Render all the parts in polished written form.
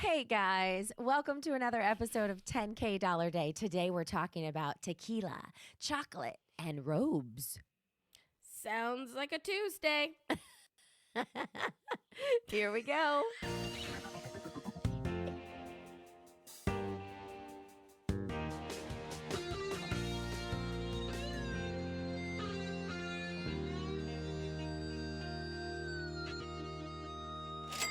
Hey guys, welcome to another episode of 10K Dollar Day. Today we're talking about tequila, chocolate, and robes. Sounds like a Tuesday. Here we go.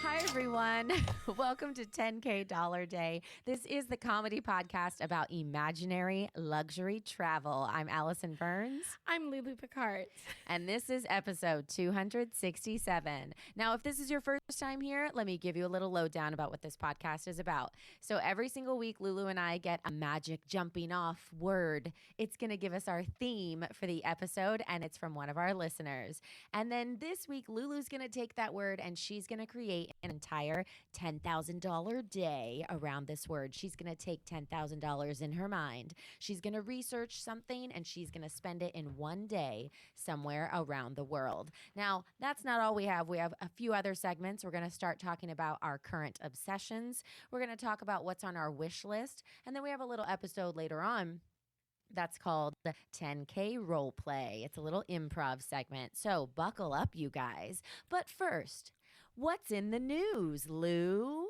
Hi, everyone. Welcome to 10K Dollar Day. This is the comedy podcast about imaginary luxury travel. I'm Allison Burns. I'm Lulu Picard. And this is episode 267. Now, if this is your first time here, let me give you a little lowdown about what this podcast is about. So every single week, Lulu and I get a magic jumping off word. It's going to give us our theme for the episode, and it's from one of our listeners. And then this week, Lulu's going to take that word and she's going to create an entire $10,000 day around this word. She's going to take $10,000 in her mind. She's going to research something and she's going to spend it in one day somewhere around the world. Now, that's not all we have. We have a few other segments. We're going to start talking about our current obsessions. We're going to talk about what's on our wish list. And then we have a little episode later on that's called the 10K Roleplay. It's a little improv segment. So buckle up, you guys. But first, what's in the news, Lou?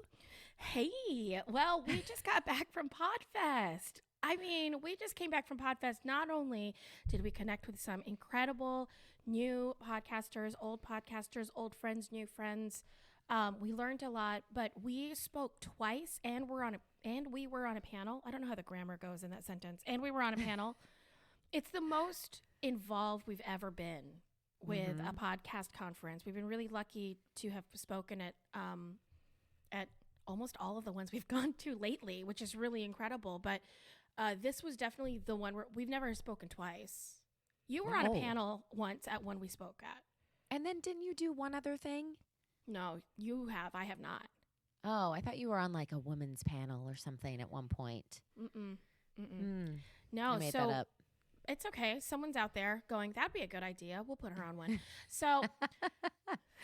Hey, well, we just got back from Podfest. We just came back from Podfest. Not only did we connect with some incredible new podcasters, old friends, new friends. We learned a lot, but we spoke twice and we were on a panel. I don't know how the grammar goes in that sentence. And we were on a panel. It's the most involved we've ever been with a podcast conference. We've been really lucky to have spoken at almost all of the ones we've gone to lately, which is really incredible. But this was definitely the one where we've never spoken twice. You were on a panel once at one we spoke at. And then didn't you do one other thing? No, you have. I have not. Oh, I thought you were on like a women's panel or something at one point. No, I made that up. It's okay. Someone's out there going, that'd be a good idea. We'll put her on one. So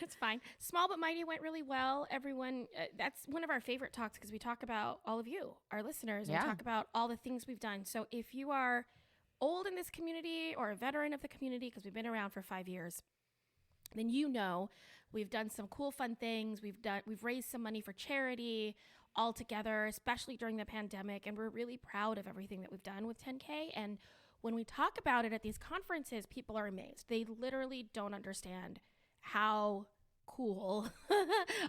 it's fine. Small but Mighty went really well. Everyone, that's one of our favorite talks because we talk about all of you, our listeners, and we talk about all the things we've done. So if you are old in this community or a veteran of the community, because we've been around for 5 years, then you know we've done some cool, fun things. We've raised some money for charity all together, especially during the pandemic. And we're really proud of everything that we've done with 10K. And when we talk about it at these conferences, people are amazed. They literally don't understand how cool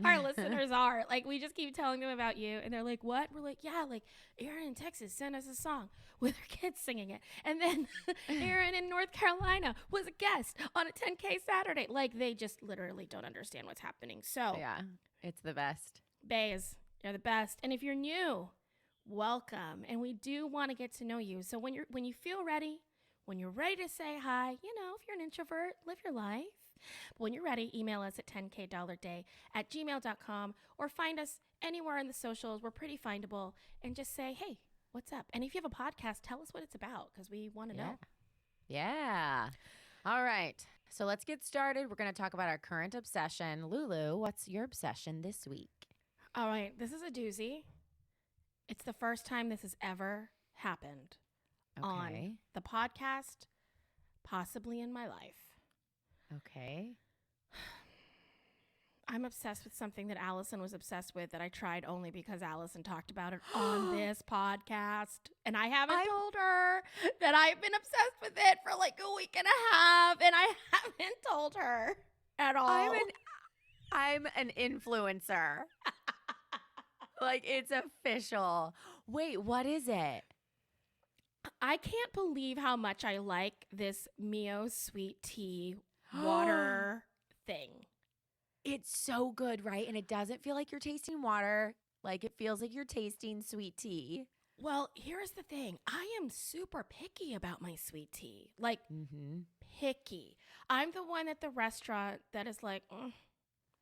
our listeners are. Like, we just keep telling them about you, and they're like, what? We're like, yeah, like, Aaron in Texas sent us a song with her kids singing it. And then Aaron in North Carolina was a guest on a 10K Saturday. Like, they just literally don't understand what's happening. So, yeah, it's the best. Bays, you're the best. And if you're new, welcome. And we do want to get to know you. So when you feel ready, when you're ready to say hi, if you're an introvert, live your life. But when you're ready, email us at 10kdollarday@gmail.com or find us anywhere on the socials. We're pretty findable. And just say, hey, what's up? And if you have a podcast, tell us what it's about because we want to know. Yeah. All right. So let's get started. We're going to talk about our current obsession. Lulu, what's your obsession this week? All right. This is a doozy. It's the first time this has ever happened on the podcast, possibly in my life. Okay. I'm obsessed with something that Allison was obsessed with that I tried only because Allison talked about it on this podcast. And I haven't told her that I've been obsessed with it for like a week and a half. And I haven't told her at all. I'm an influencer. Like, it's official. Wait, what is it? I can't believe how much I like this Mio sweet tea water thing. It's so good, right? And it doesn't feel like you're tasting water. Like, it feels like you're tasting sweet tea. Well, here's the thing. I am super picky about my sweet tea. Like, picky. I'm the one at the restaurant that is like,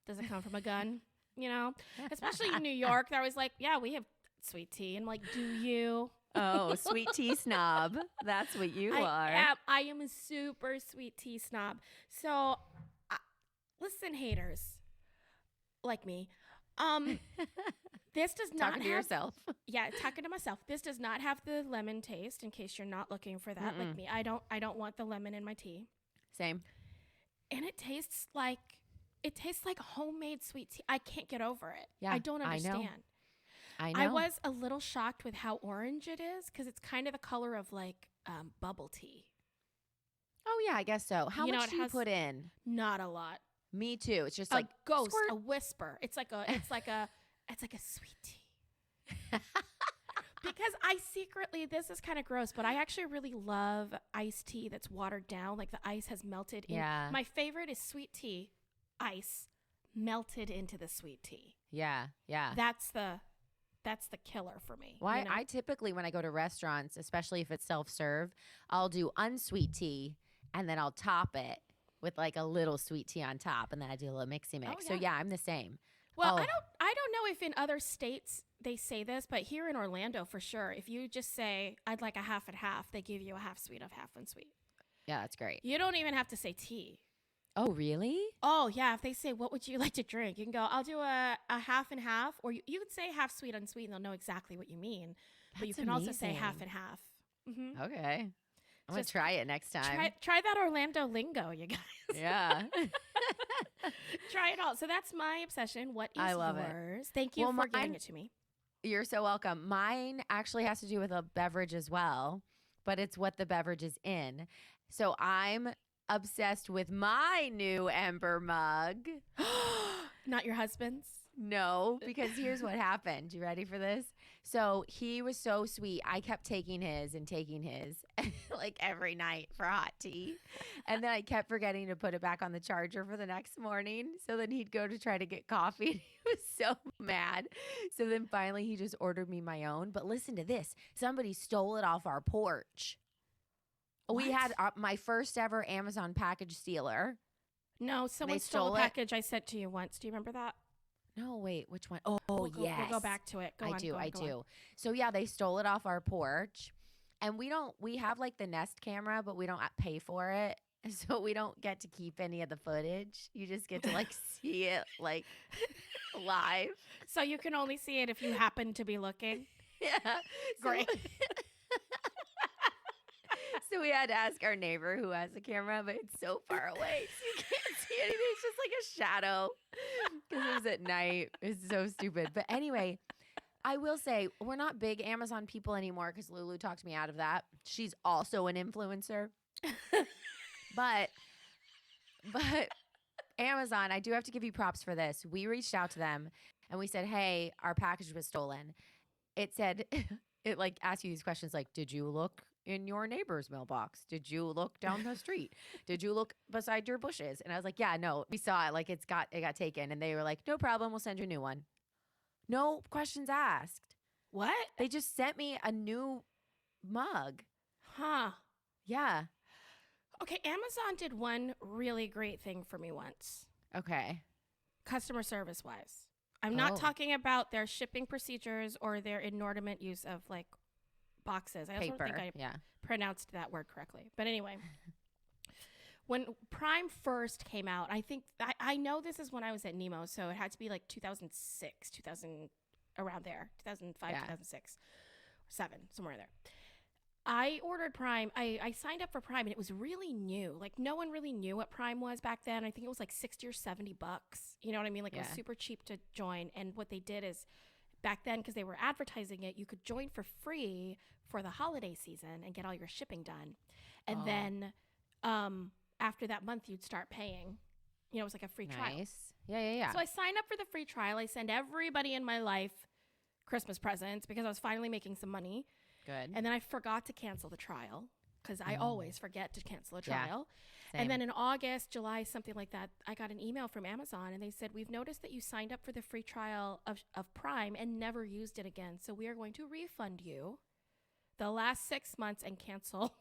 does it come from a gun? Especially in New York, they're always like, yeah, we have sweet tea. And I'm like, do you? Oh, sweet tea snob. That's what you are. I am a super sweet tea snob. So, listen, haters like me, This does not Talking to have, yourself. yeah, talking to myself. This does not have the lemon taste. In case you're not looking for that, like me, I don't want the lemon in my tea. Same. And it tastes like homemade sweet tea. I can't get over it. Yeah, I don't understand. I know. I was a little shocked with how orange it is because it's kind of the color of like bubble tea. Oh yeah, I guess so. How much do you put in? Not a lot. Me too. It's just A like ghost, squirt. a whisper. It's like a sweet tea. Because I secretly, this is kind of gross, but I actually really love iced tea that's watered down. Like the ice has melted in. Yeah. My favorite is sweet tea, ice melted into the sweet tea. Yeah. That's the killer for me. Why? You know? I typically, when I go to restaurants, especially if it's self-serve, I'll do unsweet tea and then I'll top it with like a little sweet tea on top, and then I do a little mixy mix. Oh, So yeah. yeah, I'm the same. Well, I don't know if in other states they say this, but here in Orlando for sure, if you just say I'd like a half and half, they give you a half sweet of half unsweet. Yeah, that's great. You don't even have to say tea. Oh, really? Oh, yeah. If they say, what would you like to drink? You can go, I'll do a half and half. Or you could say half sweet, unsweet, and they'll know exactly what you mean. But you That's can also say amazing. half and half. Mm-hmm. Okay. I'm going to try it next time. Try that Orlando lingo, you guys. Yeah. Try it all. So that's my obsession. What is I love yours? Thank you for giving it to me. You're so welcome. Mine actually has to do with a beverage as well, but it's what the beverage is in. So I'm obsessed with my new Ember mug. Not your husband's? No, because here's what happened. You ready for this? So he was so sweet. I kept taking his like every night for hot tea. And then I kept forgetting to put it back on the charger for the next morning. So then he'd go to try to get coffee. And he was so mad. So then finally he just ordered me my own. But listen to this. Somebody stole it off our porch. We had my first ever Amazon package stealer. No, someone stole a package I sent to you once. Do you remember that? No, wait, which one? Oh, yes. We'll go back to it. I do. So yeah, they stole it off our porch. And we have like the Nest camera, but we don't pay for it. So we don't get to keep any of the footage. You just get to like see it like live. So you can only see it if you happen to be looking. Yeah. Great. So we had to ask our neighbor who has a camera, but it's so far away. So you can't see anything. It's just like a shadow because it was at night. It's so stupid. But anyway, I will say we're not big Amazon people anymore because Lulu talked me out of that. She's also an influencer. But Amazon, I do have to give you props for this. We reached out to them and we said, hey, our package was stolen. It said, it like asked you these questions like, did you look in your neighbor's mailbox? Did you look down the street? Did you look beside your bushes? And I was like, yeah, no, we saw it. Like it got taken. And they were like, no problem. We'll send you a new one. No questions asked. What? They just sent me a new mug. Huh. Yeah. Okay, Amazon did one really great thing for me once. Okay. Customer service wise. I'm not talking about their shipping procedures or their inordinate use of like boxes. I also don't think I pronounced that word correctly. But anyway, when Prime first came out, I know this is when I was at Nemo, so it had to be like 2006, 2000, around there, 2005, 2006, 7, somewhere there. I ordered Prime. I signed up for Prime, and it was really new. Like, no one really knew what Prime was back then. I think it was like $60 or $70. You know what I mean? Like, it was super cheap to join. And what they did is, back then, because they were advertising it, you could join for free for the holiday season and get all your shipping done. And then after that month, you'd start paying. You know, it was like a free trial. Nice. Yeah. So I signed up for the free trial. I send everybody in my life Christmas presents because I was finally making some money. Good. And then I forgot to cancel the trial because I always forget to cancel a trial. Same. And then in August, July, something like that, I got an email from Amazon and they said, we've noticed that you signed up for the free trial of Prime and never used it again. So we are going to refund you the last 6 months and cancel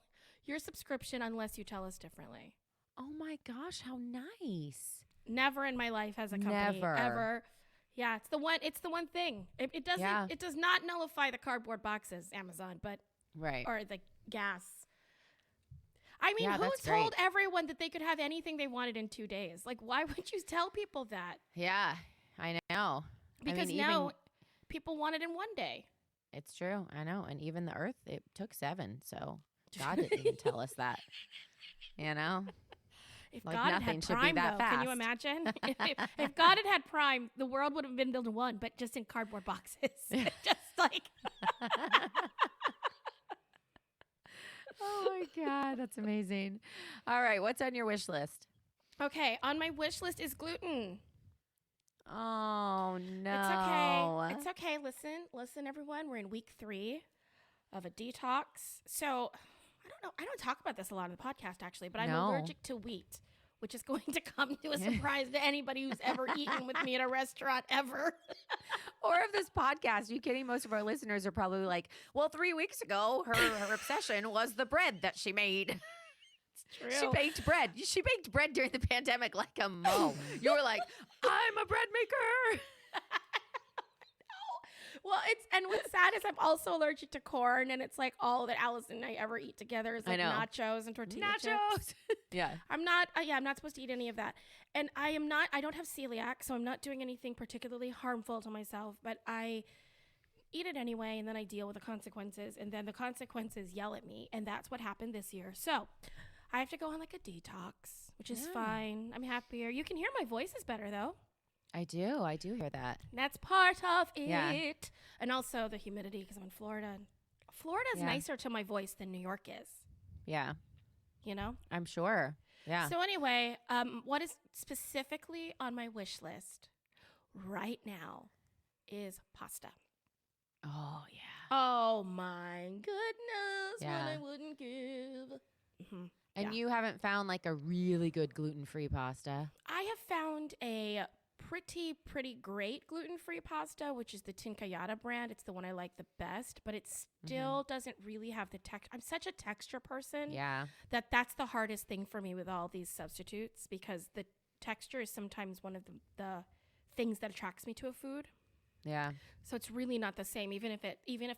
your subscription unless you tell us differently. Oh my gosh, how nice. Never in my life has a company ever. Yeah, it's the one thing. It does not nullify the cardboard boxes, Amazon, but or the gas. I mean, who told everyone that they could have anything they wanted in 2 days? Like, why would you tell people that? Yeah, I know. Because now people want it in one day. It's true. I know. And even the Earth, it took 7. So God didn't even tell us that. You know? If like God nothing had should Prime, be that though, fast. can you imagine? if God had Prime, the world would have been built in one, but just in cardboard boxes. Just like. Oh my God, that's amazing. All right, what's on your wish list? Okay, on my wish list is gluten. Oh no. It's okay. It's okay. Listen, everyone. We're in week 3 of a detox. So I don't know. I don't talk about this a lot on the podcast, actually, but I'm allergic to wheat, which is going to come to a surprise to anybody who's ever eaten with me at a restaurant ever. Or of this podcast. Are you kidding? Most of our listeners are probably like, well, 3 weeks ago, her obsession was the bread that she made. True. She baked bread. She baked bread during the pandemic like a mo. You were like, I'm a bread maker. Well, and what's sad is I'm also allergic to corn, and it's like all that Allison and I ever eat together is like nachos and tortilla chips. Yeah. I'm not supposed to eat any of that. And I don't have celiac, so I'm not doing anything particularly harmful to myself, but I eat it anyway, and then I deal with the consequences, and then the consequences yell at me, and that's what happened this year. So I have to go on like a detox, which is fine. I'm happier. You can hear my voice is better, though. I do hear that. That's part of it. Yeah. And also the humidity, because I'm in Florida. Florida's nicer to my voice than New York is. Yeah. You know? I'm sure. Yeah. So anyway, what is specifically on my wish list right now is pasta. Oh, yeah. Oh, my goodness. Yeah. What I wouldn't give. Mm-hmm. And you haven't found like a really good gluten-free pasta? I have found a pretty great gluten-free pasta, which is the Tincayata brand. It's the one I like the best, but it still doesn't really have the texture. I'm such a texture person. Yeah. That's the hardest thing for me with all these substitutes, because the texture is sometimes one of the things that attracts me to a food. Yeah. So it's really not the same. Even if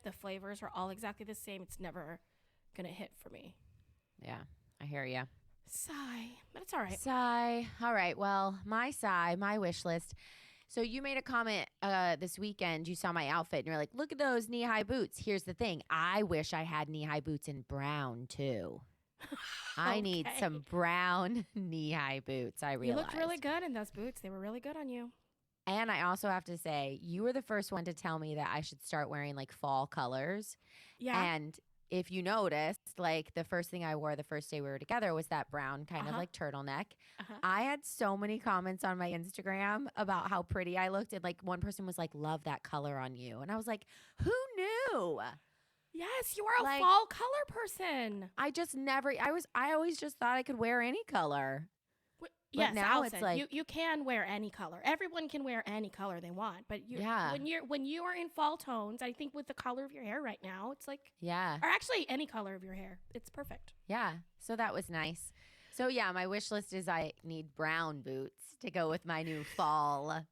the flavors are all exactly the same, it's never gonna hit for me. Yeah. I hear you. Sigh, but it's all right. Sigh. All right. Well, my wish list. So you made a comment this weekend. You saw my outfit and you're like, look at those knee-high boots. Here's the thing. I wish I had knee-high boots in brown too. I need some brown knee-high boots. I realized. You looked really good in those boots. They were really good on you. And I also have to say, you were the first one to tell me that I should start wearing like fall colors. Yeah. And if you noticed, like the first thing I wore the first day we were together was that brown kind of like turtleneck. I had so many comments on my Instagram about how pretty I looked. And like one person was like, love that color on you. And I was like, who knew? Yes, you are a fall color person. I always just thought I could wear any color. Yes, now Allison, it's like you can wear any color. Everyone can wear any color they want, but when you are in fall tones, I think with the color of your hair right now, it's like or actually any color of your hair, it's perfect. Yeah, so that was nice. So yeah, my wish list is I need brown boots to go with my new fall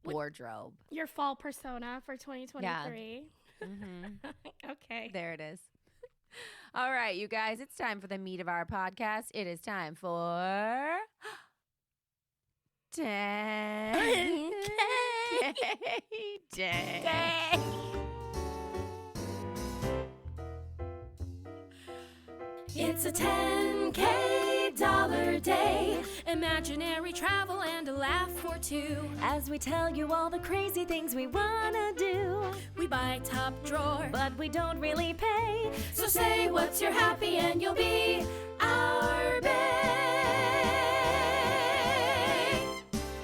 wardrobe. Your fall persona for 2023. Yeah. Okay, there it is. All right, you guys, it's time for the meat of our podcast. It is time for 10K Day. It's a $10K day. Imaginary travel and a laugh or two. As we tell you all the crazy things we wanna do. We buy top drawer, but we don't really pay. So say what's your happy and you'll be our bae.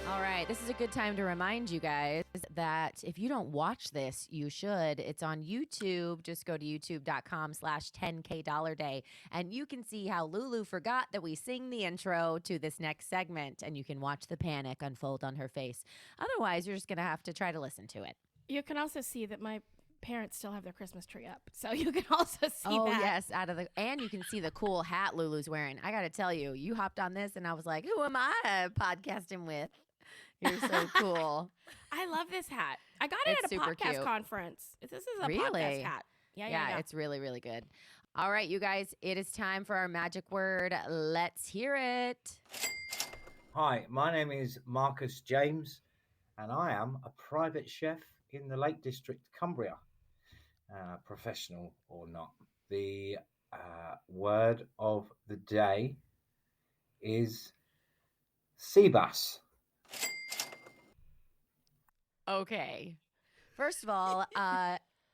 All right, this is a good time to remind you guys that if you don't watch this, you should. It's on YouTube. Just go to youtube.com/10K day, and you can see how Lulu forgot that we sing the intro to this next segment, and you can watch the panic unfold on her face. Otherwise, you're just going to have to try to listen to it. You can also see that my parents still have their Christmas tree up, so you can also see that. Oh, yes, and you can see the cool hat Lulu's wearing. I got to tell you, you hopped on this, and I was like, who am I podcasting with? You're so cool. I love this hat. I got it at a podcast conference. This is a podcast hat. Yeah. It's really, really good. All right, you guys, it is time for our magic word. Let's hear it. Hi, my name is Marcus James, and I am a private chef in the Lake District, Cumbria, professional or not. The word of the day is sea bass. Okay. First of all,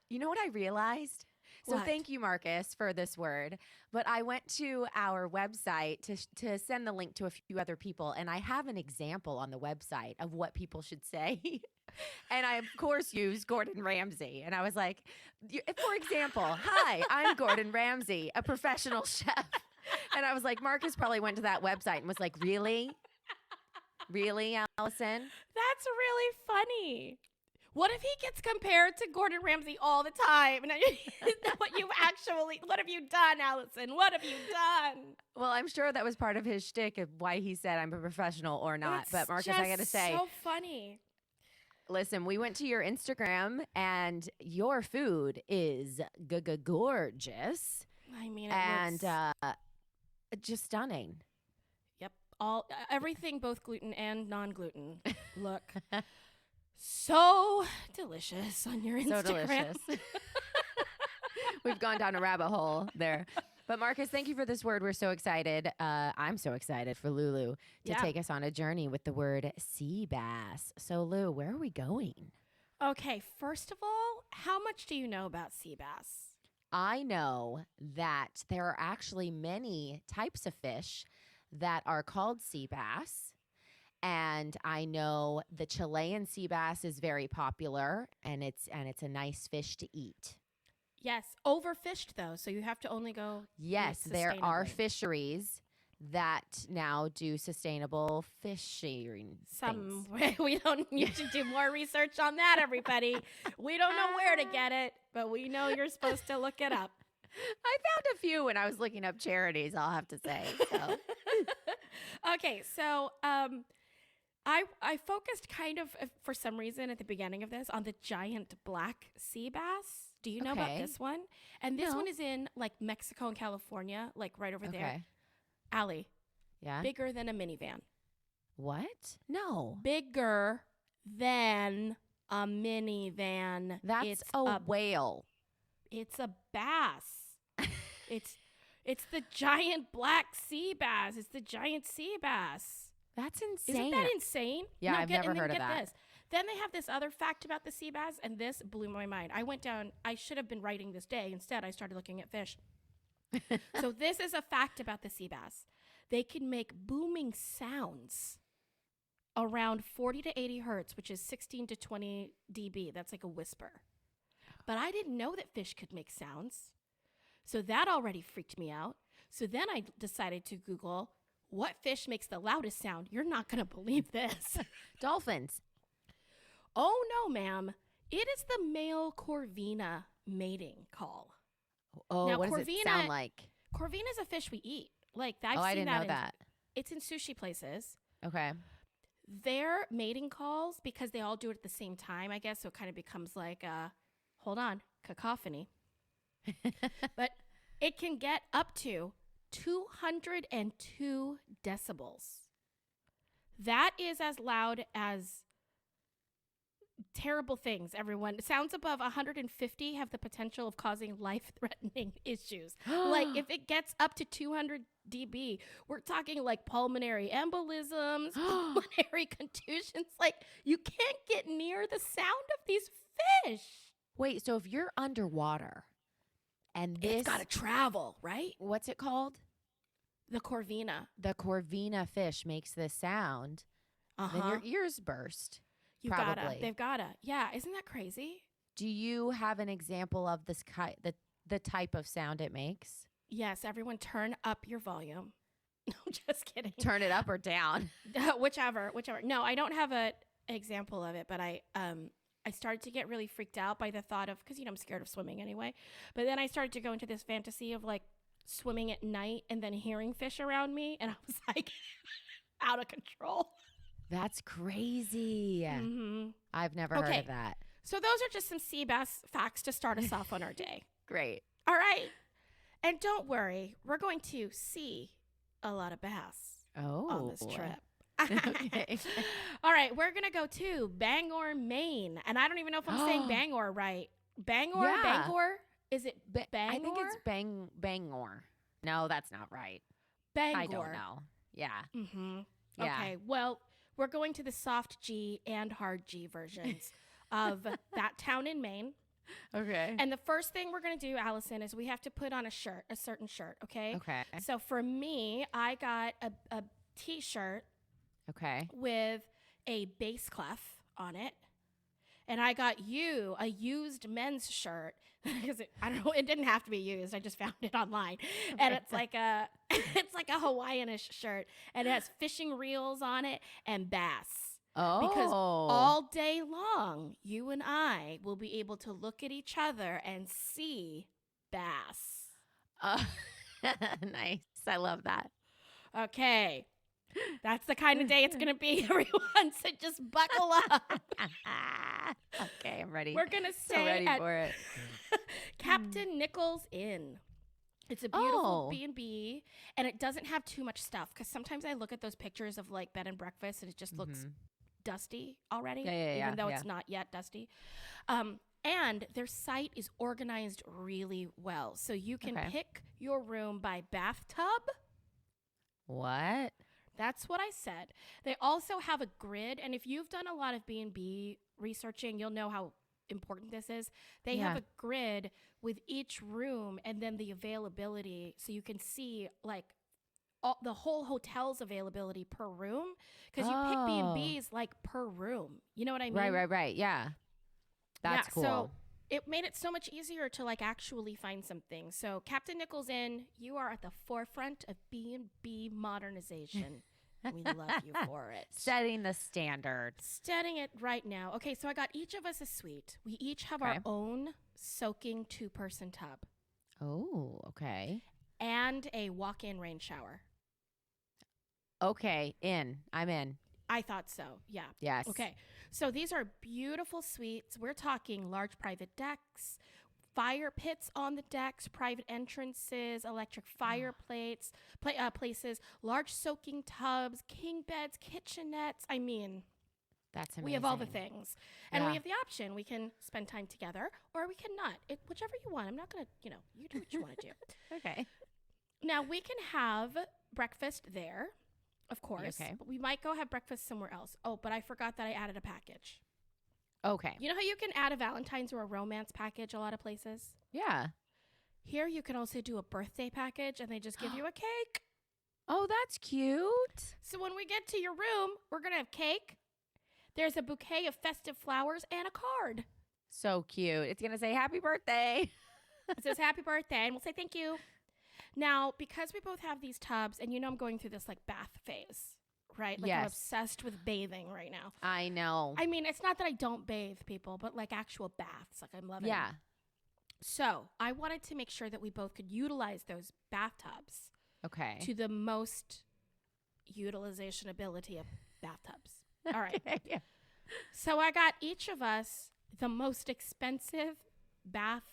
you know what I realized? So What? thank you, Marcus, for this word. But I went to our website to send the link to a few other people, and I have an example on the website of what people should say. And I, of course, used Gordon Ramsay. And I was like, for example, hi, I'm Gordon Ramsay, a professional chef. And I was like, Marcus probably went to that website and was like, really? Really, Allison? That's really funny. What if he gets compared to Gordon Ramsay all the time? And what have you done, Allison? What have you done? Well, I'm sure that was part of his shtick of why he said I'm a professional or not. It's But Marcus, I got to say, so funny. listen, we went to your Instagram and your food is gorgeous I mean, and looks, just stunning. yep, everything, both gluten and non-gluten, look so delicious on your Instagram. So delicious. We've gone down a rabbit hole there. But Marcus, thank you for this word. We're so excited. I'm so excited for Lulu to take us on a journey with the word sea bass. So Lou, where are we going? Okay, first of all, how much do you know about sea bass? I know that there are actually many types of fish that are called sea bass. And I know the Chilean sea bass is very popular, and it's a nice fish to eat. Yes, overfished though, so you have to only go. Yes, there are sustainably. fisheries that now do sustainable fishing. Some things. we don't need to do more research on that, everybody. We don't know where to get it, but we know you're supposed to look it up. I found a few when I was looking up charities, I'll have to say. So. Okay, so I focused kind of for some reason at the beginning of this on the giant black sea bass. Do you know about this one? And this one is in like Mexico and California, like right over there. Allie. Yeah. Bigger than a minivan. What? No. Bigger than a minivan. That's a whale. It's a bass. It's the giant black sea bass. It's the giant sea bass. That's insane. Isn't that insane? Yeah, I've never heard of that. This. Then they have this other fact about the sea bass, and this blew my mind. I went down. I should have been writing this day. Instead, I started looking at fish. So this is a fact about the sea bass. They can make booming sounds around 40 to 80 hertz, which is 16 to 20 dB. That's like a whisper. But I didn't know that fish could make sounds. So that already freaked me out. So then I decided to Google what fish makes the loudest sound. You're not going to believe this. Dolphins. Oh, no, ma'am. It is the male corvina mating call. Oh, now, what does it sound like? Corvina is a fish we eat. Like I've I seen didn't know that. It's in sushi places. Okay. Their mating calls, because they all do it at the same time, I guess, so it kind of becomes like hold on, cacophony. But it can get up to 202 decibels. That is as loud as terrible things, everyone. Sounds above 150 have the potential of causing life-threatening issues. Like if it gets up to 200 dB, we're talking like pulmonary embolisms, pulmonary contusions. Like you can't get near the sound of these fish. Wait, so if you're underwater and It's got to travel, right? what's it called? The corvina. The corvina fish makes this sound, then your ears burst. Probably. They've gotta. Yeah, isn't that crazy? Do you have an example of this the type of sound it makes? Yes, everyone turn up your volume. No, just kidding. Turn it up or down. whichever. No, I don't have an example of it, but I started to get really freaked out by the thought of, because I'm scared of swimming anyway. But then I started to go into this fantasy of like swimming at night and then hearing fish around me, and I was like out of control. That's crazy. Mm-hmm. I've never heard of that. So those are just some sea bass facts to start us off on our day. Great. All right. And don't worry, we're going to see a lot of bass on this trip. Okay. All right, we're going to go to Bangor, Maine. And I don't even know if I'm saying Bangor right. Bangor? Yeah. Bangor? Is it Bangor? I think it's Bangor. No, that's not right. Bangor. I don't know. Yeah. Mm-hmm. Yeah. Okay, well, we're going to the soft G and hard G versions of that town in Maine. Okay. And the first thing we're going to do, Allison, is we have to put on a certain shirt, okay? Okay. So for me, I got a T-shirt Okay. with a bass clef on it. And I got you a used men's shirt because I don't know, it didn't have to be used. I just found it online, and it's like a Hawaiianish shirt, and it has fishing reels on it and bass. Oh. Because all day long, you and I will be able to look at each other and see bass. Nice. I love that. Okay. That's the kind of day it's going to be, everyone. So just buckle up. Okay, I'm ready. We're going to So stay ready at for it. Captain Nichols Inn. It's a beautiful B&B, and it doesn't have too much stuff because sometimes I look at those pictures of like bed and breakfast and it just looks dusty already, even though it's not yet dusty. And their site is organized really well. So you can pick your room by bathtub. What? That's what I said. They also have a grid, and if you've done a lot of B&B researching, you'll know how important this is. They have a grid with each room and then the availability, so you can see like the whole hotel's availability per room, because you pick B&Bs like per room. You know what I mean? Right. Yeah. That's cool. So it made it so much easier to like actually find something. So Captain Nichols Inn, you are at the forefront of B&B modernization. We love you for it. Setting the standard. Setting it right now. Okay, so I got each of us a suite. We each have our own soaking 2-person tub. Oh, okay. And a walk-in rain shower. Okay, I'm in. I thought so, yeah. Yes. Okay, so these are beautiful suites. We're talking large private decks, fire pits on the decks, private entrances, electric fireplaces, places, large soaking tubs, king beds, kitchenettes. I mean, that's amazing. we have all the things. And we have the option. We can spend time together or we cannot. Whichever you want. I'm not going to, you do what you want to do. Okay. Now, we can have breakfast there, of course. Okay. But we might go have breakfast somewhere else. Oh, but I forgot that I added a package. Okay. You know how you can add a Valentine's or a romance package a lot of places? Yeah. Here you can also do a birthday package and they just give you a cake. Oh, that's cute. So when we get to your room, we're going to have cake. There's a bouquet of festive flowers and a card. So cute. It's going to say happy birthday. It says happy birthday and we'll say thank you. Now, because we both have these tubs and I'm going through this like bath phase. Right? Like I'm obsessed with bathing right now. I know. I mean, it's not that I don't bathe, people, but like actual baths. Like I'm loving it. So I wanted to make sure that we both could utilize those bathtubs. Okay. To the most utilization ability of bathtubs. All right. Okay. So I got each of us the most expensive bath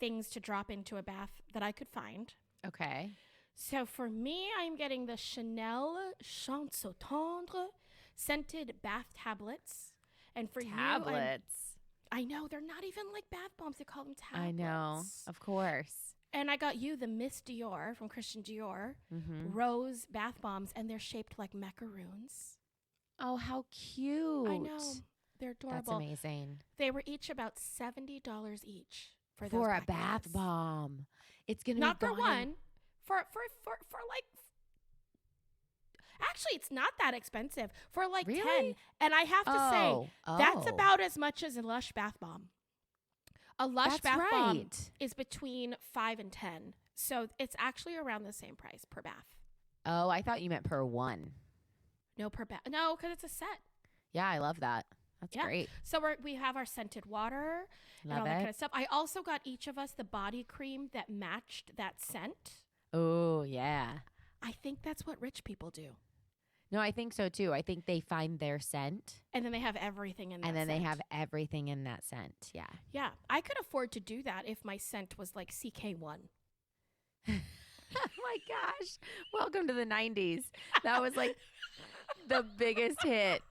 things to drop into a bath that I could find. Okay. So for me, I'm getting the Chanel Chanson Tendre scented bath tablets. And for you, I know, they're not even like bath bombs. They call them tablets. I know, of course. And I got you the Miss Dior from Christian Dior rose bath bombs, and they're shaped like macaroons. Oh, how cute. I know. They're adorable. That's amazing. They were each about $70 each for those For a packages. bath bomb. It's going to be not for one. For like, actually, it's not that expensive. For like 10. And I have to say, that's about as much as a Lush bath bomb. A Lush bath bomb is between 5 and 10. So it's actually around the same price per bath. Oh, I thought you meant per one. No, per bath. No, because it's a set. Yeah, I love that. That's great. So we have our scented water and all that kind of stuff. I also got each of us the body cream that matched that scent. Oh, yeah. I think that's what rich people do. No, I think so too. I think they find their scent. And then they have everything in that And then scent. they have everything in that scent. Yeah. Yeah. I could afford to do that if my scent was like CK1. my gosh. Welcome to the 90s. That was like the biggest hit.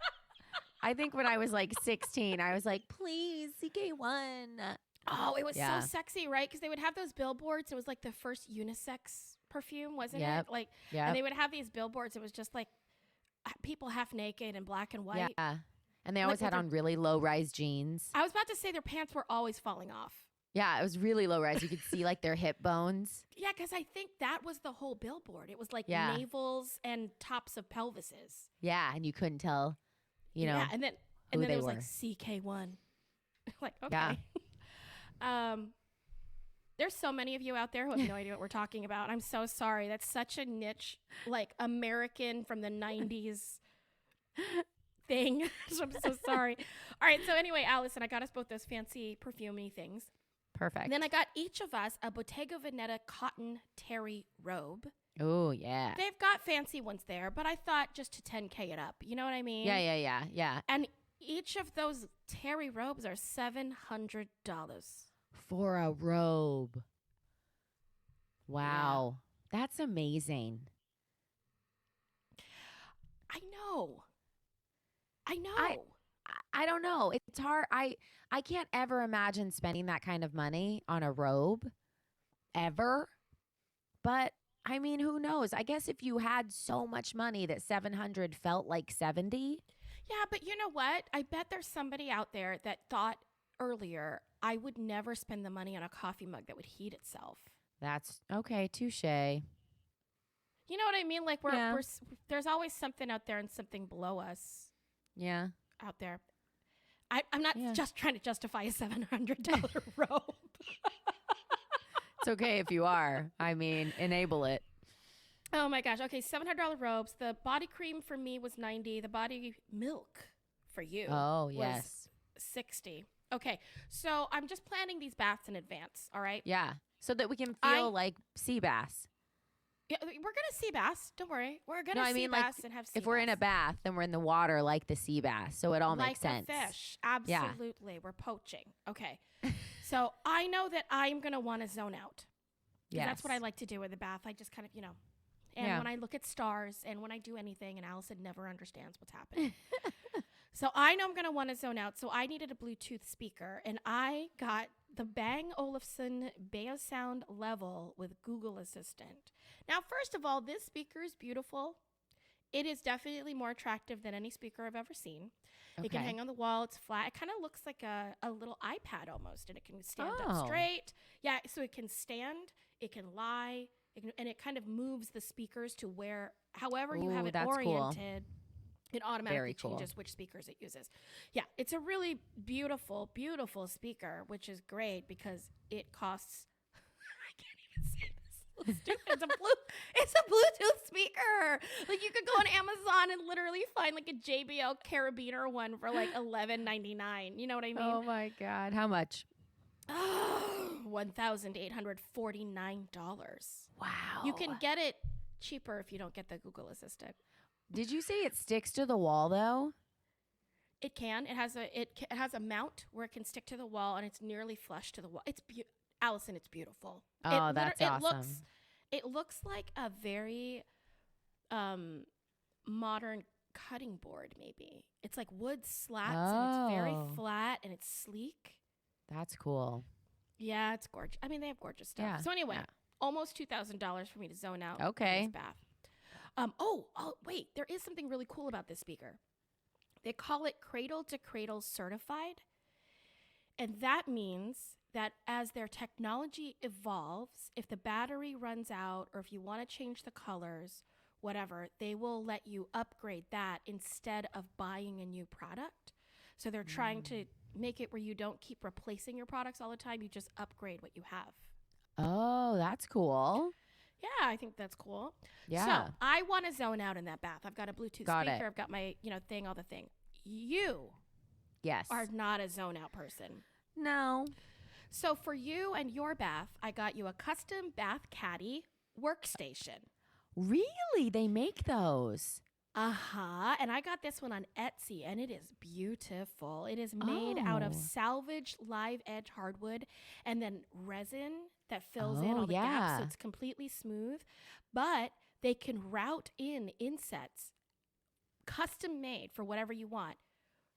I think when I was like 16, I was like, please, CK1. Oh, it was Yeah. so sexy, right? Because they would have those billboards. It was like the first unisex perfume, wasn't Yep. it? Like, Yeah. and they would have these billboards. It was just like people half naked and black and white. Yeah. And they always Like, had on really low rise jeans. I was about to say their pants were always falling off. Yeah, it was really low rise. You could see like their hip bones. Yeah, because I think that was the whole billboard. It was like Yeah. navels and tops of pelvises. Yeah, and you couldn't tell, Yeah, and then who there they was were. like CK1. Like, okay. Yeah. There's so many of you out there who have no idea what we're talking about. I'm so sorry. That's such a niche, like American from the 90s thing. So I'm so sorry. All right. So anyway, Allison, I got us both those fancy perfumey things. Perfect. And then I got each of us a Bottega Veneta cotton terry robe. Oh, yeah. They've got fancy ones there, but I thought just to 10K it up. You know what I mean? Yeah. And each of those terry robes are $700. For a robe. Wow. That's amazing. I know. I don't know. It's hard. I can't ever imagine spending that kind of money on a robe ever. But I mean, who knows? I guess if you had so much money that 700 felt like 70. Yeah, but you know what? I bet there's somebody out there that thought earlier, I would never spend the money on a coffee mug that would heat itself. That's okay. Touche. You know what I mean? Like Yeah. there's always something out there and something below us Yeah. out there. I'm not Yeah. just trying to justify a $700 robe. It's okay if you are. I mean, enable it. Oh my gosh. Okay, $700 robes. The body cream for me was $90. The body milk for you Oh, was yes. $60. Okay, so I'm just planning these baths in advance, all right? Yeah. So that we can I- feel like sea bass. Yeah, we're going to sea bass. Don't worry. We're going No, to I sea mean, like, bass and have sea If we're in a bass. bath, then we're in the water like the sea bass. So it all like makes sense. a fish. Absolutely. We're poaching. Okay. So I know that I'm going to want to zone out. 'Cause that's what I like to do with the bath. I just kind of, and Yeah. when I look at stars and when I do anything, and Allison never understands what's happening. So I know I'm going to want to zone out. So I needed a Bluetooth speaker, and I got the Bang Olufsen Beosound Level with Google Assistant. Now, first of all, this speaker is beautiful. It is definitely more attractive than any speaker I've ever seen. It can Okay. hang on the wall. It's flat. It kind of looks like a little iPad almost, and it can stand Oh. up straight. Yeah, so it can stand, it can lie, and it kind of moves the speakers to however you have Ooh, it that's cool. oriented. It automatically Very cool. changes which speakers it uses. Yeah, it's a really beautiful, beautiful speaker, which is great because it costs. I can't even say this. It's stupid. It's a Bluetooth speaker. Like you could go on Amazon and literally find like a JBL Carabiner one for like $11.99. You know what I mean? Oh my God. How much? $1,849. Wow. You can get it cheaper if you don't get the Google Assistant. Did you say it sticks to the wall though? It can. It has a mount where it can stick to the wall, and it's nearly flush to the wall. It's Allison. It's beautiful. Oh, that's awesome. It looks like a very modern cutting board. Maybe it's like wood slats, and it's very Oh. flat, and it's sleek. That's cool. Yeah, it's gorgeous. I mean, they have gorgeous stuff. Yeah, So anyway, yeah. almost $2,000 for me to zone out. Okay. In this bath. Wait, there is something really cool about this speaker. They call it cradle to cradle certified. And that means that as their technology evolves, if the battery runs out or if you want to change the colors, whatever, they will let you upgrade that instead of buying a new product. So they're trying to make it where you don't keep replacing your products all the time. You just upgrade what you have. Oh, that's cool. Yeah, I think that's cool. Yeah. So I want to zone out in that bath. I've got a Bluetooth Got speaker. it. I've got my, thing, all the thing. You Yes. are not a zone out person. No. So for you and your bath, I got you a custom bath caddy workstation. Really? They make those? And I got this one on Etsy, and it is beautiful. It is made out of Oh. salvaged live edge hardwood and then resin that fills in Oh, all the gaps, so yeah. it's completely smooth. But they can route in insets, custom made for whatever you want: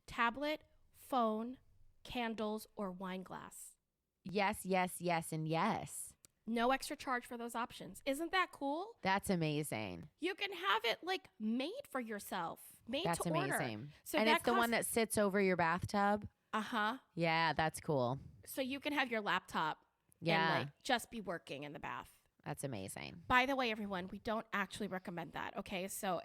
tablet, phone, candles, or wine glass. Yes, yes, yes, and yes. No extra charge for those options. Isn't that cool? That's amazing. You can have it like made for yourself, made That's to order. amazing. So And that it's the one that sits over your bathtub? Uh-huh. Yeah, that's cool. So you can have your laptop Yeah, and like just be working in the bath. that's amazing. By the way, everyone, we don't actually recommend that. Okay, so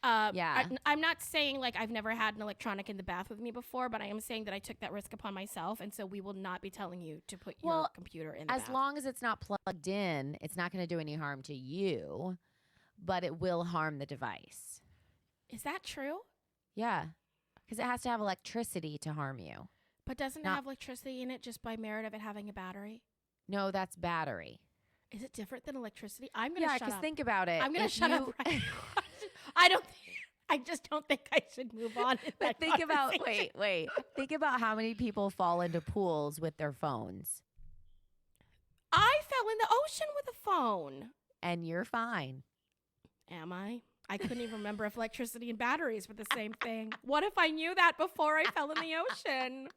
Yeah. I'm not saying like I've never had an electronic in the bath with me before, but I am saying that I took that risk upon myself, and so we will not be telling you to put your Well, computer in the As bath. long as it's not plugged in, it's not going to do any harm to you, but it will harm the device. Is that true? Yeah, because it has to have electricity to harm you. But doesn't it Not- have electricity in it just by merit of it having a battery? No, that's battery. Is it different than electricity? I'm gonna Yeah, shut because up. think about it. I'm gonna If shut up. you- Right I just don't think I should move on. in But that think about, conversation. wait. Think about how many people fall into pools with their phones, I fell in the ocean with a phone. and you're fine. Am I? I couldn't even remember if electricity and batteries were the same thing. What if I knew that before I fell in the ocean?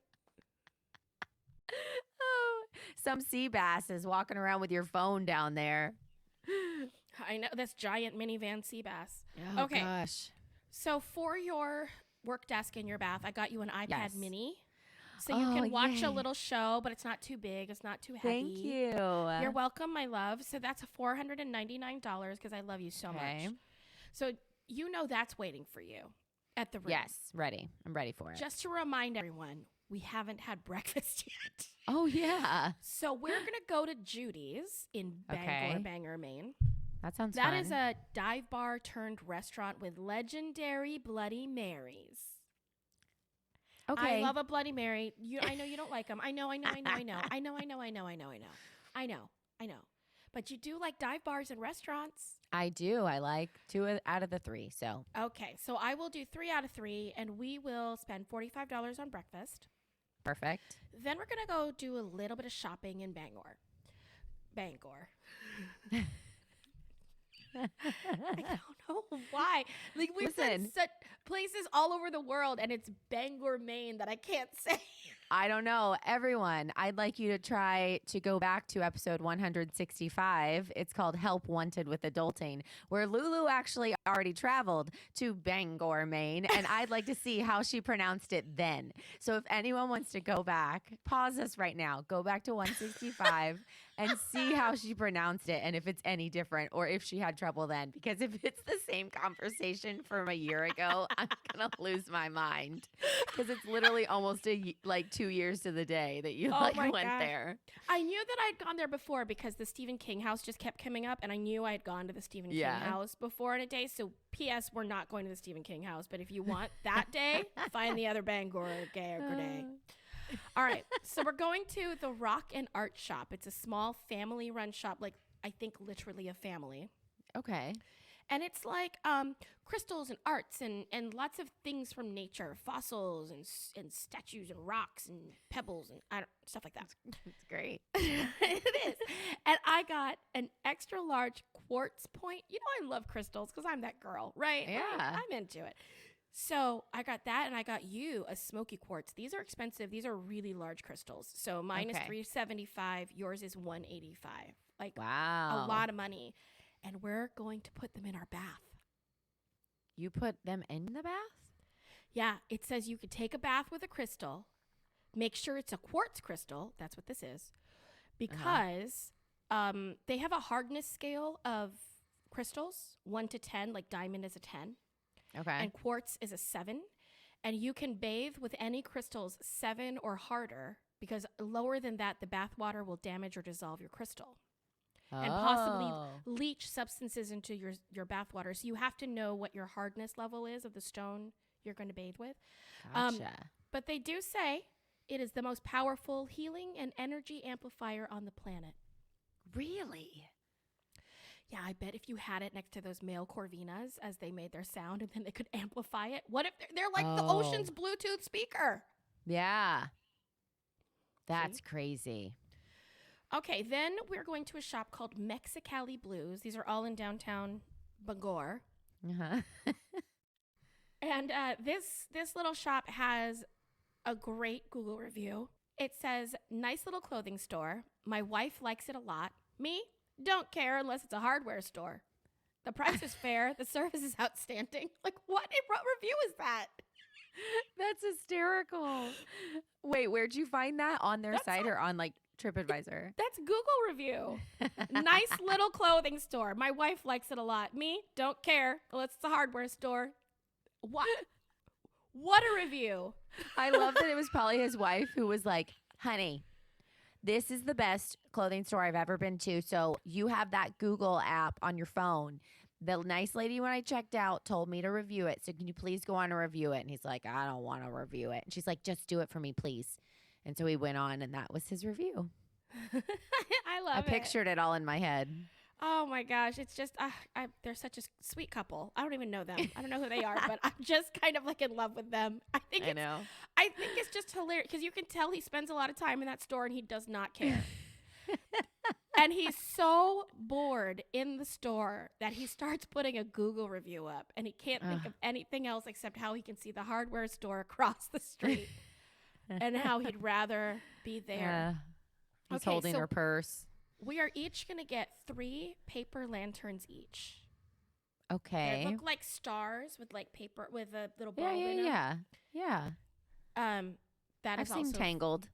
Oh, some sea bass is walking around with your phone down there. I know, this giant minivan sea bass. Oh, Okay. gosh. So for your work desk in your bath, I got you an iPad Yes. mini. So you Oh, can watch yay. a little show, but it's not too big. It's not too heavy. Thank you. You're welcome, my love. So that's $499 because I love you so Okay. much. So you know that's waiting for you at the room. Yes, ready. I'm ready for it. Just to remind everyone, we haven't had breakfast yet. Oh, yeah. So we're going to go to Judy's in Bangor, Okay. Bangor, Maine. That sounds That fun. is a dive bar turned restaurant with legendary Bloody Marys. okay. I love a Bloody Mary. I know you don't like them. I know. But you do like dive bars and restaurants. I do. I like 2 out of the 3. So Okay, so I will do 3 out of 3, and we will spend $45 on breakfast. perfect. Then we're going to go do a little bit of shopping in Bangor. I don't know why. Like we've been Listen. such places all over the world, and it's Bangor, Maine that I can't say. I don't know. Everyone, I'd like you to try to go back to episode 165. It's called Help Wanted with Adulting, where Lulu actually already traveled to Bangor, Maine, and I'd like to see how she pronounced it then. So if anyone wants to go back, pause us right now, go back to 165 and see how she pronounced it and if it's any different or if she had trouble then. Because if it's the same conversation from a year ago, I'm going to lose my mind because it's literally almost like 2 years to the day that you Oh like my went gosh. there. I knew that I'd gone there before because the Stephen King house just kept coming up, and I knew I had gone to the Stephen Yeah. King house before in a day. So, P.S. We're not going to the Stephen King house, but if you want that day, find the other Bangor day. All right, so we're going to the Rock and Art Shop. It's a small family-run shop, like I think literally a family. Okay. And it's like crystals and arts and lots of things from nature, fossils and statues and rocks and pebbles and stuff like that. It's great. It is. And I got an extra large quartz point. You know I love crystals because I'm that girl, right? Yeah. I'm into it. So I got that, and I got you a smoky quartz. These are expensive. These are really large crystals. So mine is Okay. $375. Yours is $185. Like Wow. a lot of money. And we're going to put them in our bath. You put them in the bath? Yeah, it says you could take a bath with a crystal. Make sure it's a quartz crystal. That's what this is. Because they have a hardness scale of crystals, 1 to 10, like diamond is a 10. Okay. And quartz is a 7. And you can bathe with any crystals 7 or harder, because lower than that, the bath water will damage or dissolve your crystal and possibly Oh. leach substances into your bath water. So you have to know what your hardness level is of the stone you're going to bathe with. Gotcha. But they do say it is the most powerful healing and energy amplifier on the planet. Really? Yeah, I bet if you had it next to those male Corvinas as they made their sound and then they could amplify it. What if they're like the ocean's Bluetooth speaker? Yeah. That's See? crazy. Okay, then we're going to a shop called Mexicali Blues. These are all in downtown Bangor. Uh-huh. And this little shop has a great Google review. It says, nice little clothing store. My wife likes it a lot. Me? Don't care unless it's a hardware store. The price is fair. The service is outstanding. Like, what review is that? That's hysterical. Wait, where'd you find that? On their site or on like TripAdvisor? That's Google review. Nice little clothing store. My wife likes it a lot. Me? Don't care unless it's a hardware store. What? What a review. I love that it was probably his wife who was like, honey, this is the best clothing store I've ever been to. So you have that Google app on your phone. The nice lady when I checked out told me to review it. So can you please go on and review it? And he's like, I don't want to review it. And she's like, just do it for me, please. And so he went on and that was his review. I love it. I pictured it all in my head. Oh my gosh. It's just, they're such a sweet couple. I don't even know them. I don't know who they are, but I'm just kind of like in love with them. I think it's just hilarious because you can tell he spends a lot of time in that store and he does not care. And he's so bored in the store that he starts putting a Google review up and he can't think of anything else except how he can see the hardware store across the street and how he'd rather be there. He's holding her purse. We are each going to get 3 paper lanterns each. Okay. They look like stars with like paper with a little bulb in them. Yeah. I've seen Tangled.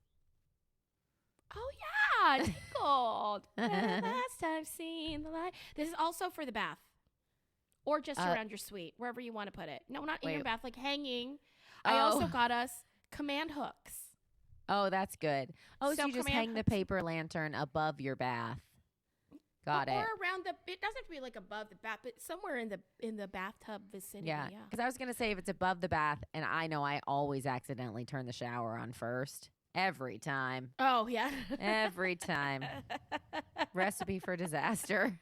Oh yeah, Tangled. Last I've seen the light. This is also for the bath, or just around your suite, wherever you want to put it. No, not in your bath, like hanging. I also got us command hooks. Oh, that's good. Oh, so you just hang the hooks. paper lantern above your bath. Got it. Or around it doesn't have to be like above the bath, but somewhere in the bathtub vicinity. Yeah, because I was gonna say if it's above the bath, and I know I always accidentally turn the shower on first. Every time. Oh, yeah. Every time. Recipe for disaster.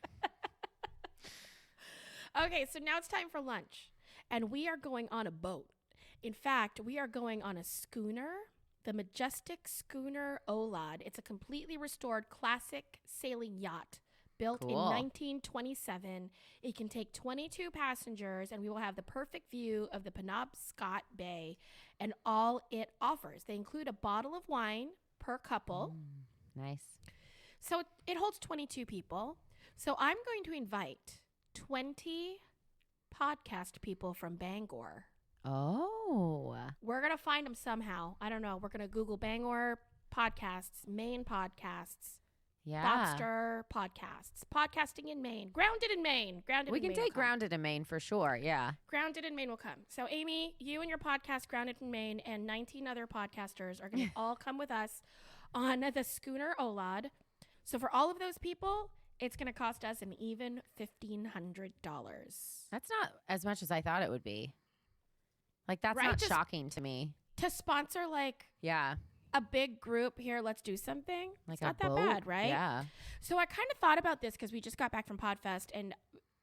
Okay, so now it's time for lunch. And we are going on a boat. In fact, we are going on a schooner, the Majestic Schooner Olad. It's a completely restored classic sailing yacht built in 1927. It can take 22 passengers, and we will have the perfect view of the Penobscot Bay and all it offers. They include a bottle of wine per couple. Nice. So it holds 22 people. So I'm going to invite 20 podcast people from Bangor. Oh. We're going to find them somehow. I don't know. We're going to Google Bangor podcasts, Maine podcasts. Yeah. Bobster podcasts. Podcasting in Maine. Grounded in Maine. We can take Grounded in Maine for sure. Yeah. Grounded in Maine will come. So, Amy, you and your podcast, Grounded in Maine, and 19 other podcasters are going to all come with us on the Schooner Olad. So, for all of those people, it's going to cost us an even $1,500. That's not as much as I thought it would be. Like, that's Right? not Just shocking to me. To sponsor, like, Yeah. a big group here, let's do something. Like it's not that boat? bad, right? Yeah. So I kind of thought about this because we just got back from Podfest, and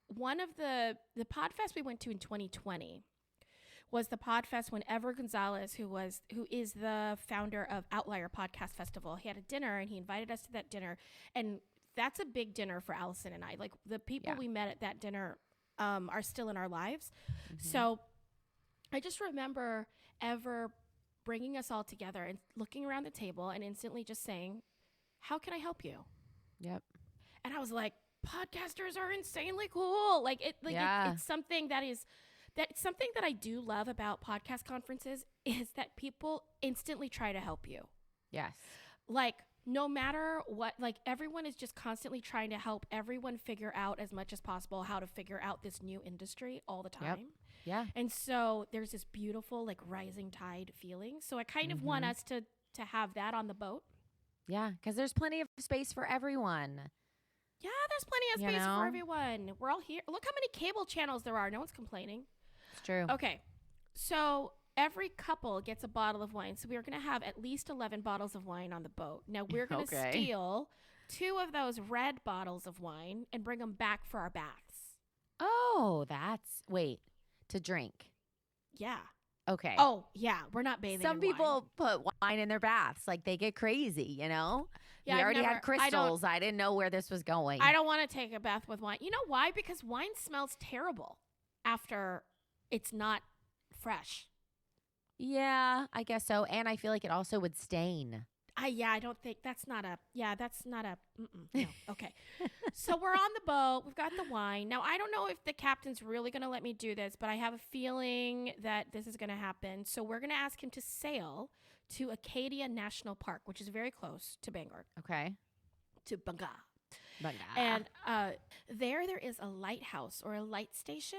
one of the Podfest we went to in 2020 was the Podfest when Ever Gonzalez, who is the founder of Outlier Podcast Festival, he had a dinner and he invited us to that dinner, and that's a big dinner for Allison and I. Like the people we met at that dinner are still in our lives. Mm-hmm. So I just remember Ever bringing us all together and looking around the table and instantly just saying, how can I help you? Yep. And I was like, podcasters are insanely cool. It's something that's something that I do love about podcast conferences is that people instantly try to help you. Yes. Like no matter what, like everyone is just constantly trying to help everyone figure out as much as possible how to figure out this new industry all the time. Yep. Yeah. And so there's this beautiful like rising tide feeling. So I kind of want us to have that on the boat. Yeah, because there's plenty of space for everyone. Yeah, there's plenty of space for everyone. We're all here. Look how many cable channels there are. No one's complaining. It's true. Okay. So every couple gets a bottle of wine. So we are going to have at least 11 bottles of wine on the boat. Now we're going to steal 2 of those red bottles of wine and bring them back for our baths. Oh, wait, to drink. Yeah. Okay. Oh, yeah. We're not bathing Some in people put wine in their baths. Like they get crazy, you know? Yeah, we I've already never- had crystals. I didn't know where this was going. I don't want to take a bath with wine. You know why? Because wine smells terrible after it's not fresh. Yeah, I guess so. And I feel like it also would stain. I don't think that's not a, no. Okay. So we're on the boat. We've got the wine. Now, I don't know if the captain's really going to let me do this, but I have a feeling that this is going to happen. So we're going to ask him to sail to Acadia National Park, which is very close to Bangor, Okay. to Bangor. But And there is a lighthouse or a light station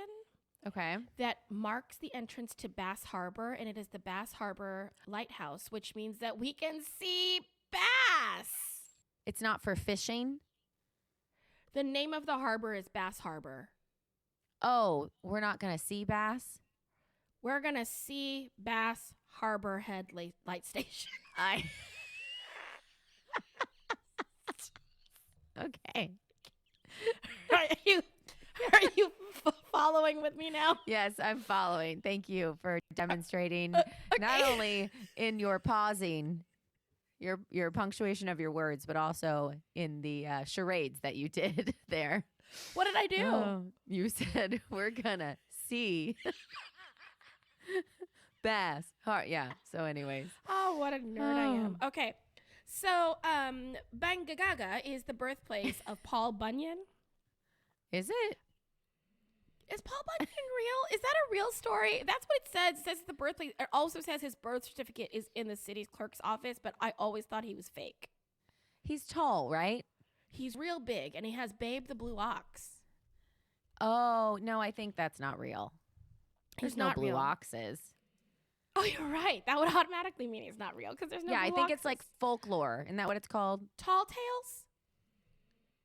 okay. that marks the entrance to Bass Harbor, and it is the Bass Harbor Lighthouse, which means that we can see bass. It's not for fishing. The name of the harbor is Bass Harbor. Oh, we're not going to see bass? We're going to see Bass Harbor Head Light Station. Okay. Are you following with me now? Yes, I'm following. Thank you for demonstrating Okay. not only in your pausing, your punctuation of your words, but also in the charades that you did there. What did I do? You said we're gonna see bass. Yeah. So, anyways. Oh, what a nerd I am. Okay. So, Bangor is the birthplace of Paul Bunyan. Is it? Is Paul Bunyan real? Is that a real story? That's what it says. It says the birthplace. It also says his birth certificate is in the city's clerk's office, but I always thought he was fake. He's tall, right? He's real big, and he has Babe the Blue Ox. Oh no, I think that's not real. There's He's no not blue real. oxes. Oh, you're right. That would automatically mean he's not real because there's no Yeah, I blue think it's oxes. like folklore. Isn't that what it's called? Tall Tales?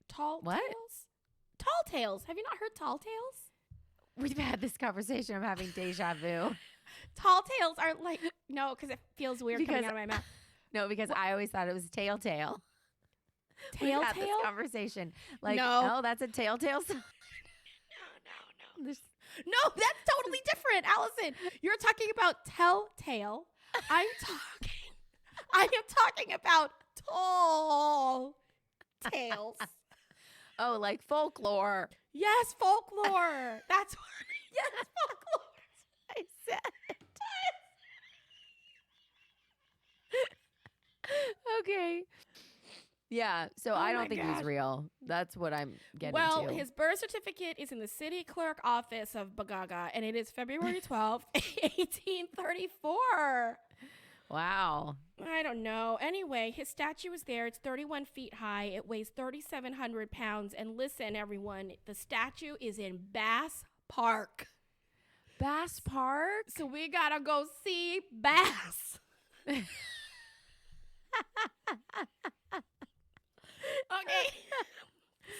Tall What? Tales? Tall Tales. Have you not heard Tall Tales? We've had this conversation. I'm having deja vu. Tall Tales are like, no, because it feels weird coming Because- out of my mouth. No, because I always thought it was telltale. We've Telltale? had this conversation. Like, No. oh, that's a telltale sign. No, no, that's totally different, Allison. You're talking about Telltale. I am talking about Tall Tales. Oh, like folklore. Yes, folklore. That's what. Yes, folklore. I said. Okay. Yeah. So I Oh my don't think gosh. he's real. That's what I'm getting Well, to. his birth certificate is in the city clerk office of Bagaga, and it is February 12th, 1834. Wow. I don't know. Anyway, his statue is there. It's 31 feet high. It weighs 3,700 pounds. And listen, everyone, the statue is in Bass Park. Bass Park? So we gotta go see Bass. Okay.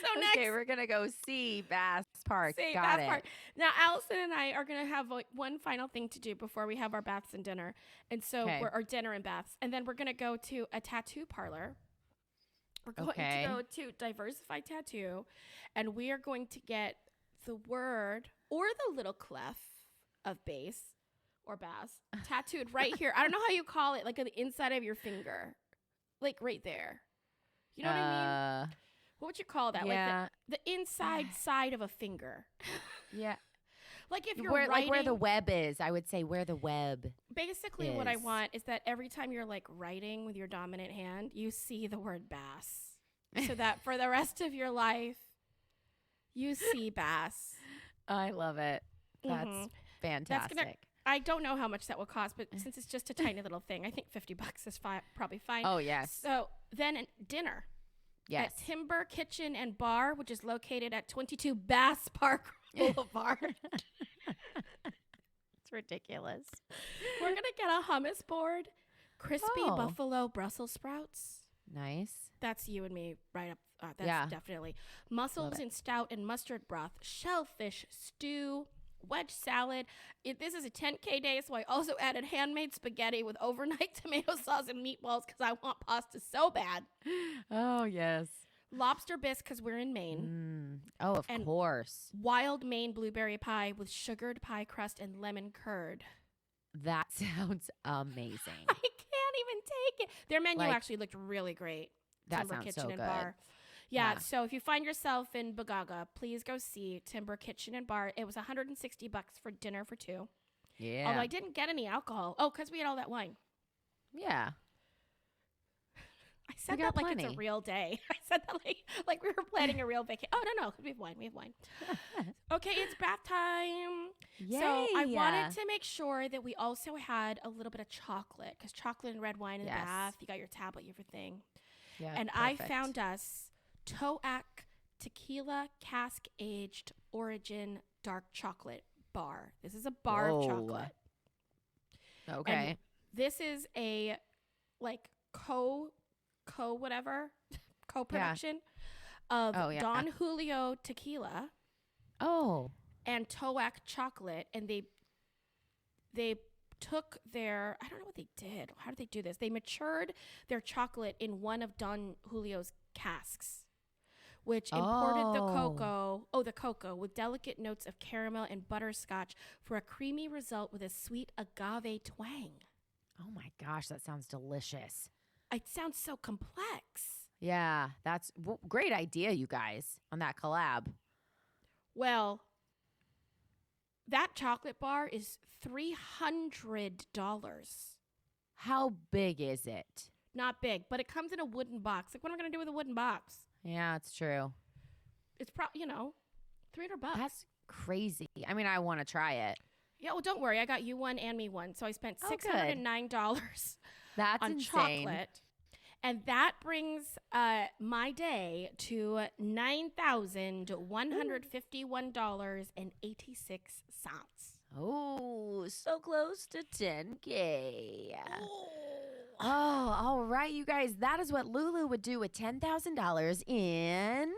So next, Okay, we're going to go see Bass Park. see Got Bass it. Park. Now, Allison and I are gonna have like one final thing to do before we have our baths and dinner, and so Okay. our dinner and baths, and then we're gonna go to a tattoo parlor. We're going Okay. to go to Diversified Tattoo, and we are going to get the word or the little clef of bass or bass tattooed right here. I don't know how you call it, like on the inside of your finger, like right there. You know what I mean? What would you call that? Yeah. Like the inside side of a finger. Yeah. Like if you're Where, writing, like where the web is. I would say where the web. basically what I is. want is that every time you're like writing with your dominant hand, you see the word bass. So that for the rest of your life, you see bass. I love it. That's Mhm. fantastic. I don't know how much that will cost, but since it's just a tiny little thing, I think $50 is probably fine. Oh, yes. So then dinner Yes. at Timber Kitchen and Bar, which is located at 22 Bass Park Boulevard. It's ridiculous. We're going to get a hummus board, crispy Oh. buffalo Brussels sprouts. Nice. That's you and me right up. That's Yeah. definitely. Mussels it. in stout and mustard broth, shellfish stew, wedge salad. This is a 10K day, so I also added handmade spaghetti with overnight tomato sauce and meatballs because I want pasta so bad. Oh, yes. Lobster bisque because we're in Maine. Oh, of And course. Wild Maine blueberry pie with sugared pie crust and lemon curd. That sounds amazing. I can't even take it. Their menu Like, actually looked really great. that Timber sounds Kitchen so and good. Bar. Yeah, Yeah. so if you find yourself in Bagaga, please go see Timber Kitchen and Bar. It was $160 for dinner for two. Yeah. Although I didn't get any alcohol. Oh, because we had all that wine. Yeah. I said got that like it's plenty. a real day. I said that like we were planning a real vacation. Oh, no. We have wine. Okay, it's bath time. Yay. So I wanted to make sure that we also had a little bit of chocolate because chocolate and red wine in the Yes. bath. You got your tablet, everything. Yeah, And I perfect. found us Toac Tequila Cask Aged Origin Dark Chocolate Bar. This is a bar of Whoa. chocolate. Okay. This is a like co-production of Oh, yeah. Don Julio Tequila Oh. and Toac chocolate, and they took their, I don't know what they did. How did they do this? They matured their chocolate in one of Don Julio's casks, which imported the cocoa with delicate notes of caramel and butterscotch for a creamy result with a sweet agave twang. Oh my gosh, that sounds delicious. It sounds so complex. Yeah, that's great idea, you guys, on that collab. Well, that chocolate bar is $300. How big is it? Not big, but it comes in a wooden box. Like, what am I going to do with a wooden box? Yeah, it's true. It's probably, $300. That's crazy. I mean, I want to try it. Yeah, well, don't worry. I got you one and me one. So I spent Oh, good. $609 That's on insane. chocolate. And that brings my day to $9,151.86. Oh, so close to 10K. Oh, all right, you guys. That is what Lulu would do with $10,000 in.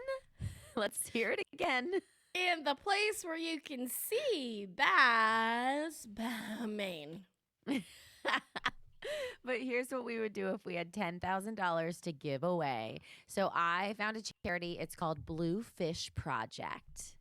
Let's hear it again. In the place where you can see Bass, Maine. But here's what we would do if we had $10,000 to give away. So I found a charity. It's called Blue Fish Project.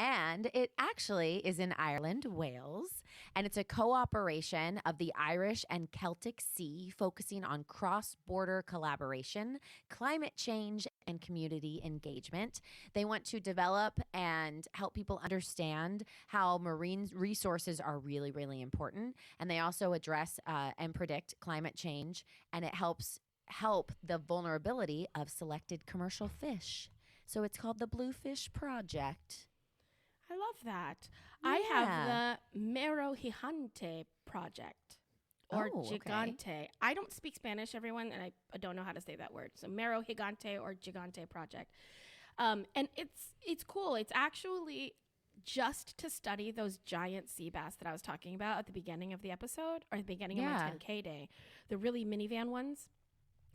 And it actually is in Ireland, Wales. And it's a cooperation of the Irish and Celtic Sea, focusing on cross-border collaboration, climate change, and community engagement. They want to develop and help people understand how marine resources are really, really important. And they also address and predict climate change. And it helps help the vulnerability of selected commercial fish. So it's called the Blue Fish Project. I love that. I have the Mero Gigante project or Gigante. I don't speak Spanish, everyone, and I don't know how to say that word. So Mero Gigante or Gigante project. And it's cool. It's actually just to study those giant sea bass that I was talking about at the beginning of the episode or the beginning of my 10K day, the really minivan ones.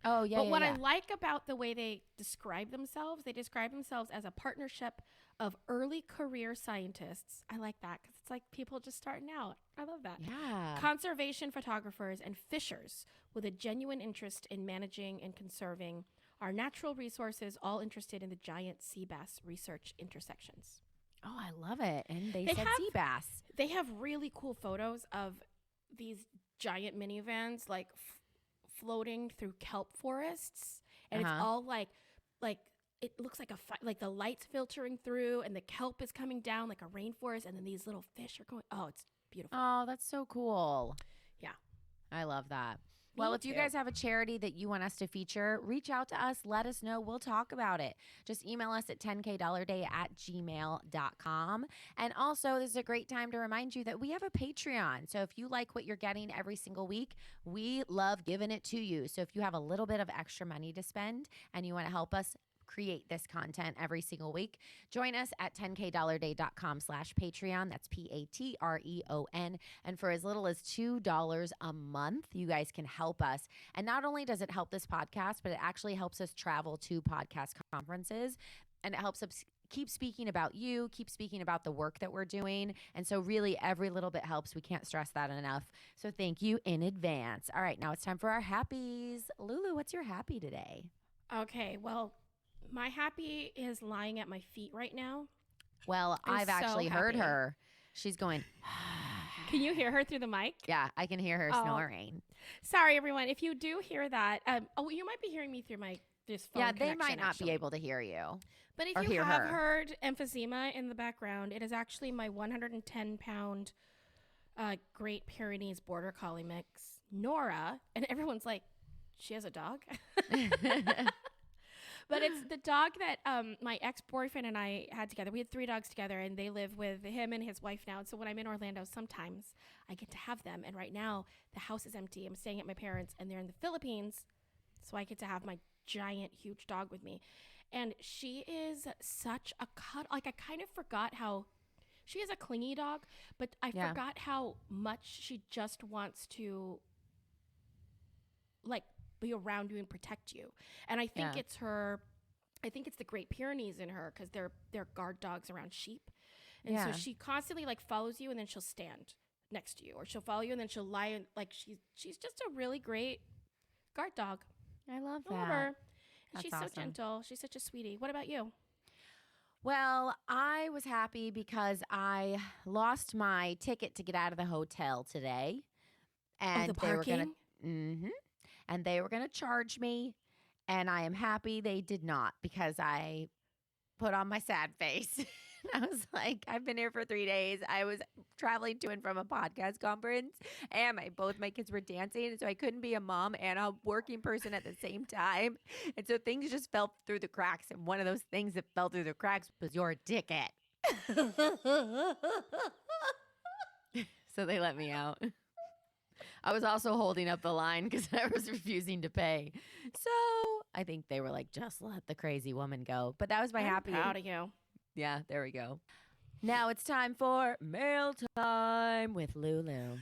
Oh, yeah. But what I like about the way they describe themselves as a partnership of early career scientists. I like that because it's like people just starting out. I love that. Yeah. Conservation photographers and fishers with a genuine interest in managing and conserving our natural resources, all interested in the giant sea bass research intersections. Oh, I love it. And they said have- sea bass. They have really cool photos of these giant minivans like floating through kelp forests, and it's all like it looks like like the light's filtering through, and the kelp is coming down like a rainforest, and then these little fish are going. Oh, it's beautiful. Oh, that's so cool. Yeah. I love that. Well, Me if you too. guys have a charity that you want us to feature, reach out to us. Let us know. We'll talk about it. Just email us at 10kdollarday@gmail.com. And also, this is a great time to remind you that we have a Patreon. So if you like what you're getting every single week, we love giving it to you. So if you have a little bit of extra money to spend and you want to help us create this content every single week, join us at 10kdollarday.com/Patreon. That's Patreon. And for as little as $2 a month, you guys can help us. And not only does it help this podcast, but it actually helps us travel to podcast conferences, and it helps us keep speaking about you, keep speaking about the work that we're doing. And so really every little bit helps. We can't stress that enough. So thank you in advance. All right, now it's time for our happies. Lulu, what's your happy today? Okay, well, My happy is lying at my feet right now. Well, I'm I've so actually heard happy. her. She's going, Can you hear her through the mic? yeah, I can hear her Oh. snoring. Sorry, everyone. If you do hear that, you might be hearing me through this phone Yeah, they connection, might not actually. be able to hear you. But if or you hear have her. heard emphysema in the background, it is actually my 110-pound Great Pyrenees Border Collie mix, Nora. And everyone's like, she has a dog? But it's the dog that my ex-boyfriend and I had together. We had 3 dogs together, and they live with him and his wife now. And so when I'm in Orlando, sometimes I get to have them. And right now, the house is empty. I'm staying at my parents', and they're in the Philippines. So I get to have my giant, huge dog with me. And she is such a like, I kind of forgot how she is a clingy dog, but I forgot how much she just wants to like be around you and protect you. And I think it's the Great Pyrenees in her, because they're guard dogs around sheep. And so she constantly like follows you, and then she'll stand next to you, or she'll follow you and then she'll lie, and like she's just a really great guard dog. I love I love that. her. And That's she's awesome. so gentle. She's such a sweetie. What about you? Well, I was happy because I lost my ticket to get out of the hotel today. And the they were parking? and they were going to charge me. And I am happy they did not, because I put on my sad face. I was like, I've been here for 3 days. I was traveling to and from a podcast conference, and both my kids were dancing. And so I couldn't be a mom and a working person at the same time. And so things just fell through the cracks. And one of those things that fell through the cracks was your ticket. So they let me out. I was also holding up the line because I was refusing to pay. So I think they were like, just let the crazy woman go. But that was my happy. I'm proud of you. Yeah, there we go. Now it's time for mail time with Lulu.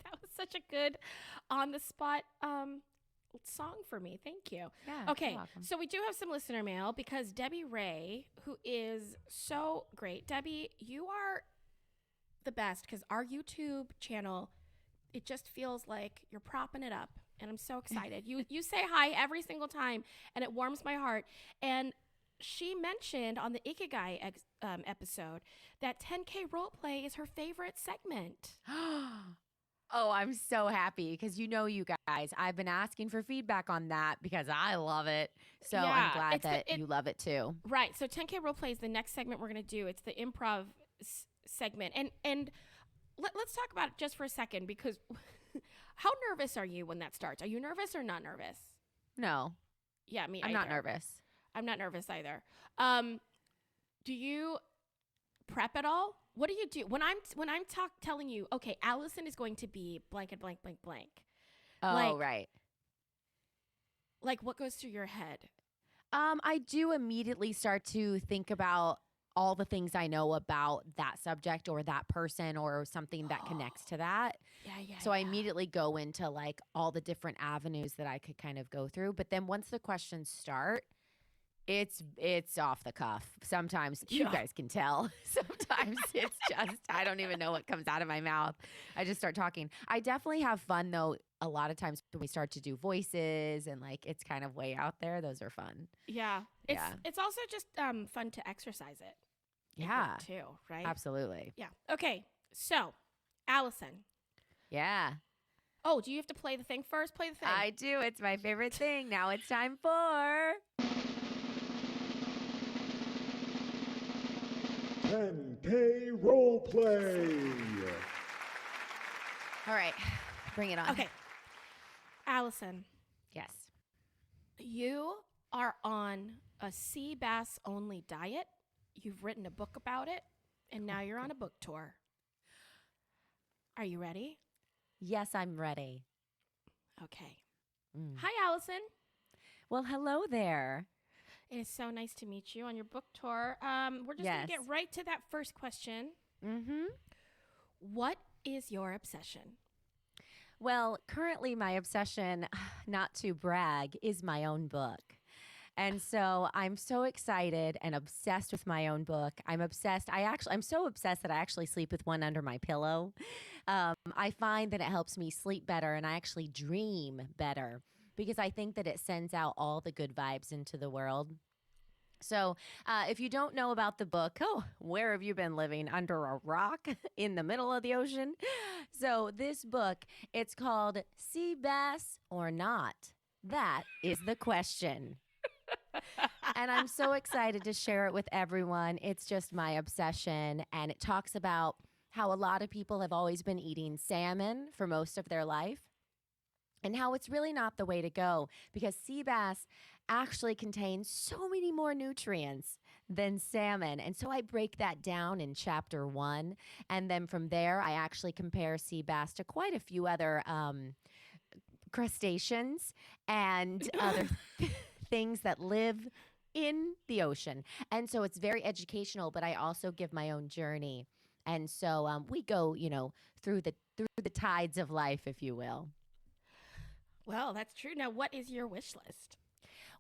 That was such a good on the spot song for me. Thank you. Yeah. Okay, you're welcome. so we do have some listener mail, because Debbie Ray, who is so great. Debbie, you are the best, because our YouTube channel, it just feels like you're propping it up, and I'm so excited. You say hi every single time, and it warms my heart. And she mentioned on the Ikigai episode that 10K Roleplay is her favorite segment. Oh, I'm so happy because you guys, I've been asking for feedback on that because I love it. So Yeah, I'm glad that you love it too. Right. So 10K Roleplay is the next segment we're going to do. It's the improv segment. And let's talk about it just for a second, because how nervous are you when that starts? Are you nervous or not nervous? No, Yeah, me I'm not either. nervous. I'm not nervous either. Do you prep at all? What do you do when I'm telling you, okay, Allison is going to be blank and blank blank blank? Oh, right. Like, what goes through your head? I do immediately start to think about all the things I know about that subject or that person or something that connects to that. Yeah. So I immediately go into like all the different avenues that I could kind of go through. But then once the questions start, it's off the cuff. Sometimes you guys can tell. Sometimes it's just, I don't even know what comes out of my mouth. I just start talking. I definitely have fun though. A lot of times when we start to do voices and like it's kind of way out there, those are fun. Yeah. It's also just fun to exercise it. Yeah. Too, right? Absolutely. Yeah. Okay. So, Allison. Yeah. Oh, do you have to play the thing first? Play the thing. I do. It's my favorite thing. Now it's time for 10K Roleplay. All right. Bring it on. Okay. Allison, Yes. you are on a sea bass only diet. You've written a book about it, and now you're on a book tour. Are you ready? Yes, I'm ready. Okay. Mm. Hi, Allison. Well, hello there. It is so nice to meet you on your book tour. We're just going to Yes. get right to that first question. Mm-hmm. What is your obsession? Well, currently my obsession, not to brag, is my own book. And so I'm so excited and obsessed with my own book. I'm obsessed. I'm so obsessed that I actually sleep with one under my pillow. I find that it helps me sleep better and I actually dream better because I think that it sends out all the good vibes into the world. So, if you don't know about the book, where have you been living? Under a rock in the middle of the ocean? So, this book, it's called Sea Bass or Not? That is the question. And I'm so excited to share it with everyone. It's just my obsession. And it talks about how a lot of people have always been eating salmon for most of their life, and how it's really not the way to go, because sea bass actually contains so many more nutrients than salmon. And so I break that down in chapter 1. And then from there, I actually compare sea bass to quite a few other crustaceans and other things that live in the ocean. And so it's very educational, but I also give my own journey. And so we go, through the tides of life, if you will. Well, that's true. Now, what is your wish list?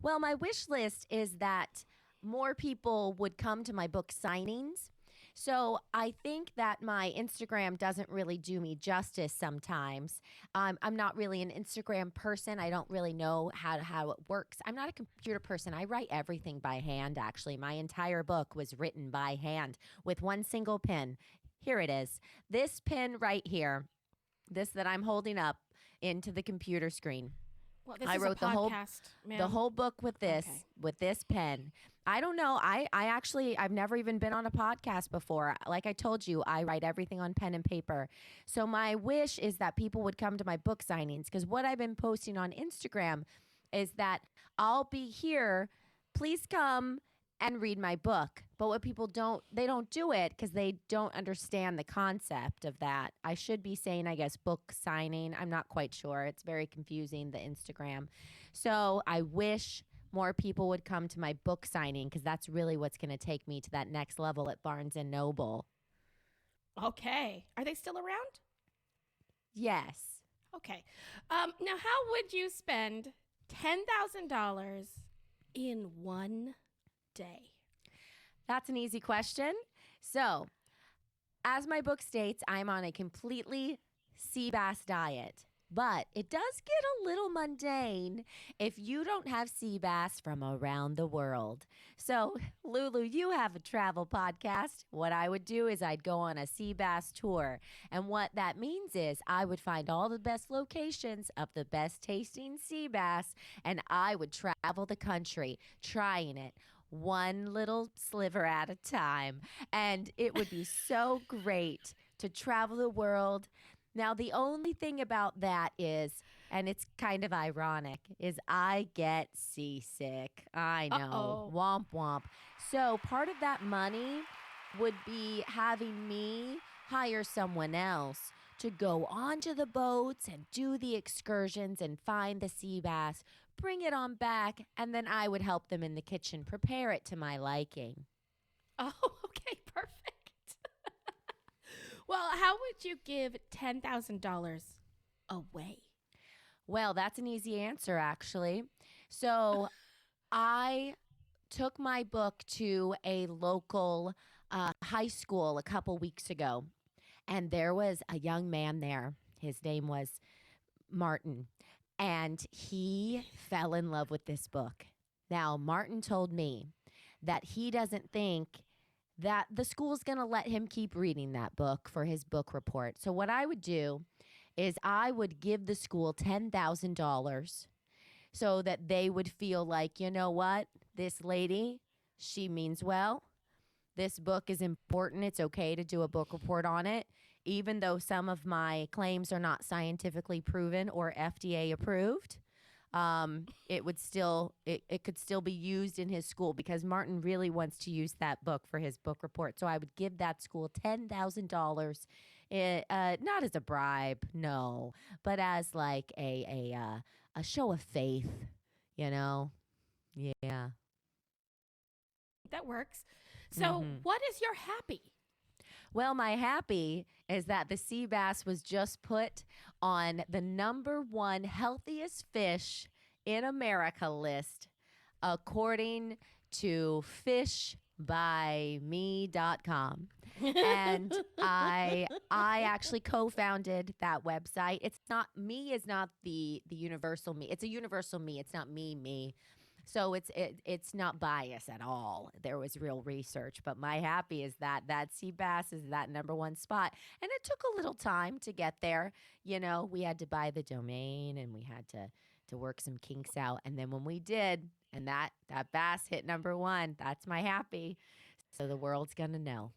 Well, my wish list is that more people would come to my book signings. So I think that my Instagram doesn't really do me justice sometimes. I'm not really an Instagram person. I don't really know how it works. I'm not a computer person. I write everything by hand, actually. My entire book was written by hand with one single pen. Here it is. This pen right here, this that I'm holding up into the computer screen. Well, this I is wrote a podcast, the whole book with this Okay. with this pen. I don't know. I've never even been on a podcast before. Like I told you, I write everything on pen and paper. So my wish is that people would come to my book signings, because what I've been posting on Instagram is that I'll be here. Please come and read my book. But what people they don't do it because they don't understand the concept of that. I should be saying, I guess, book signing. I'm not quite sure. It's very confusing, the Instagram. So I wish more people would come to my book signing, because that's really what's going to take me to that next level at Barnes and Noble. Okay. Are they still around? Yes. Okay. Now, how would you spend $10,000 in one day? That's an easy question. So, as my book states, I'm on a completely sea bass diet. But it does get a little mundane if you don't have sea bass from around the world. So, Lulu, you have a travel podcast. What I would do is I'd go on a sea bass tour. And what that means is I would find all the best locations of the best tasting sea bass, and I would travel the country trying it one little sliver at a time. And it would be so great to travel the world. Now, the only thing about that is, and it's kind of ironic, is I get seasick. I know. Uh-oh. Womp womp. So part of that money would be having me hire someone else to go onto the boats and do the excursions and find the sea bass, bring it on back, and then I would help them in the kitchen prepare it to my liking. Oh, okay, perfect. Well, how would you give $10,000 away? Well, that's an easy answer, actually. So I took my book to a local high school a couple weeks ago, and there was a young man there. His name was Martin, and he fell in love with this book. Now, Martin told me that he doesn't think that the school's going to let him keep reading that book for his book report. So what I would do is I would give the school $10,000 so that they would feel like, you know what, this lady, she means well. This book is important. It's okay to do a book report on it, even though some of my claims are not scientifically proven or FDA approved. It could still be used in his school, because Martin really wants to use that book for his book report. So I would give that school $10,000, not as a bribe, no, but as like a show of faith, you know? Yeah. That works. So, what is your happy? Well, my happy is that the sea bass was just put on the #1 healthiest fish in America list, according to fishbyme.com. And I actually co-founded that website. It's not me, is not the universal me. It's a universal me. It's not me. So it's not bias at all. There was real research, but my happy is that sea bass is that number one spot, and it took a little time to get there. You know, we had to buy the domain, and we had to work some kinks out, and then when we did, and that bass hit number one, that's my happy. So the world's gonna know.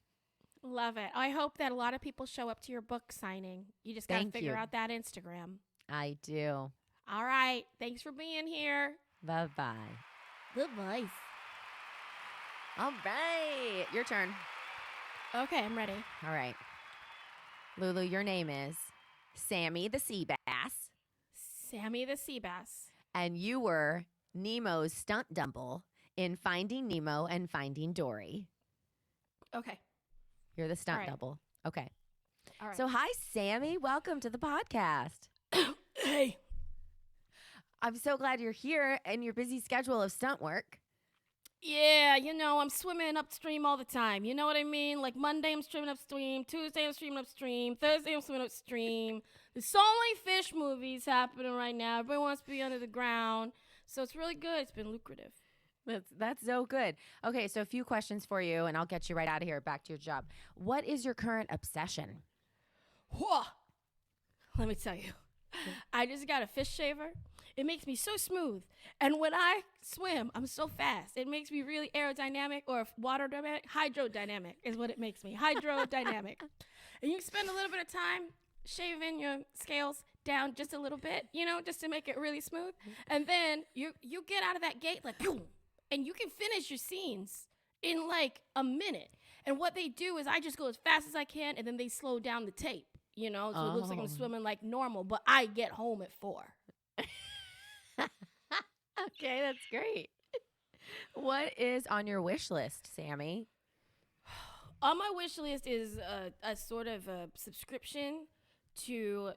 Love it. I hope that a lot of people show up to your book signing. You just got to Thank figure you. out that Instagram. I do. All right. Thanks for being here. Bye bye. Good voice. All right, your turn. Okay, I'm ready. All right, Lulu, your name is Sammy the sea bass, Sammy the sea bass. and you were Nemo's stunt double in Finding Nemo and Finding Dory. Okay. You're the stunt right. double. Okay. All right. So, hi, Sammy. Welcome to the podcast. Hey. I'm so glad you're here in your busy schedule of stunt work. Yeah, you know, I'm swimming upstream all the time. You know what I mean? Like Monday I'm swimming upstream, Tuesday I'm swimming upstream, Thursday I'm swimming upstream. There's so many fish movies happening right now. Everybody wants to be under the ground. So it's really good. It's been lucrative. That's so good. Okay, so a few questions for you, and I'll get you right out of here, back to your job. What is your current obsession? Whoa. Let me tell you. I just got a fish shaver. It makes me so smooth. And when I swim, I'm so fast. It makes me really aerodynamic or water dynamic. Hydrodynamic is what it makes me. Hydrodynamic. And you can spend a little bit of time shaving your scales down just a little bit, you know, just to make it really smooth. And then you get out of that gate like, boom, and you can finish your scenes in like a minute. And what they do is I just go as fast as I can, and then they slow down the tape, you know, so it looks like I'm swimming like normal, but I get home at 4. Okay, that's great. What is on your wish list, Sammy? On my wish list is a sort of a subscription to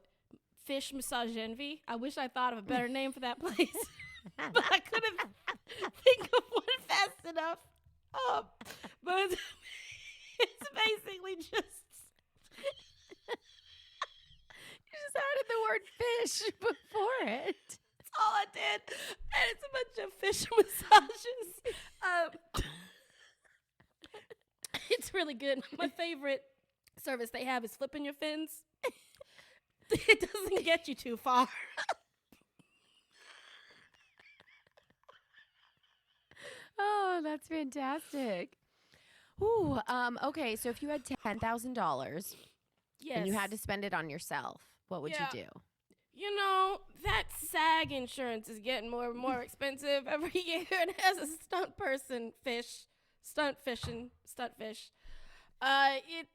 Fish Massage Envy. I wish I thought of a better name for that place, but I couldn't think of one fast enough. But it's basically just... You just added the word fish before it. That's all I did. And it's a bunch of fish massages. It's really good. My favorite service they have is flipping your fins. It doesn't get you too far. Oh, that's fantastic. Ooh, okay, so if you had $10,000 Yes. and you had to spend it on yourself, what would you do? You know, that SAG insurance is getting more and more expensive every year. And as a stunt fish,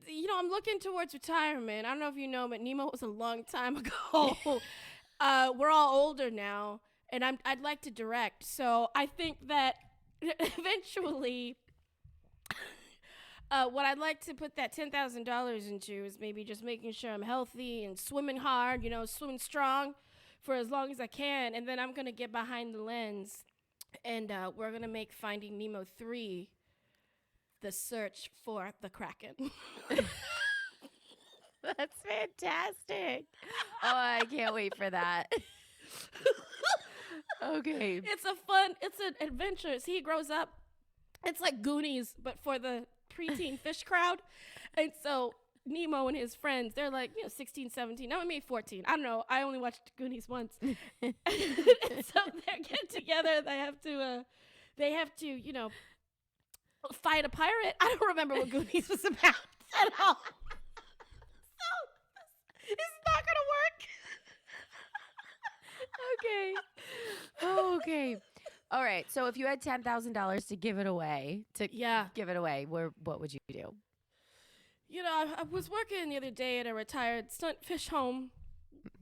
you know, I'm looking towards retirement. I don't know if you know, but Nemo was a long time ago. We're all older now, and I'd like to direct. So I think that eventually, what I'd like to put that $10,000 into is maybe just making sure I'm healthy and swimming hard, you know, swimming strong for as long as I can. And then I'm going to get behind the lens, and we're going to make Finding Nemo 3 the search for the Kraken. That's fantastic. Oh, I can't wait for that. Okay. It's an adventure. As he grows up, it's like Goonies, but for the preteen fish crowd. And so Nemo and his friends, they're like, 16, 17, no, maybe 14. I don't know. I only watched Goonies once. And so they get together. They have to, fight a pirate. I don't remember what Goonies was about at all. So it's not going to work. Okay. Okay. All right. So if you had $10,000 to give it away, what would you do? I was working the other day at a retired stunt fish home.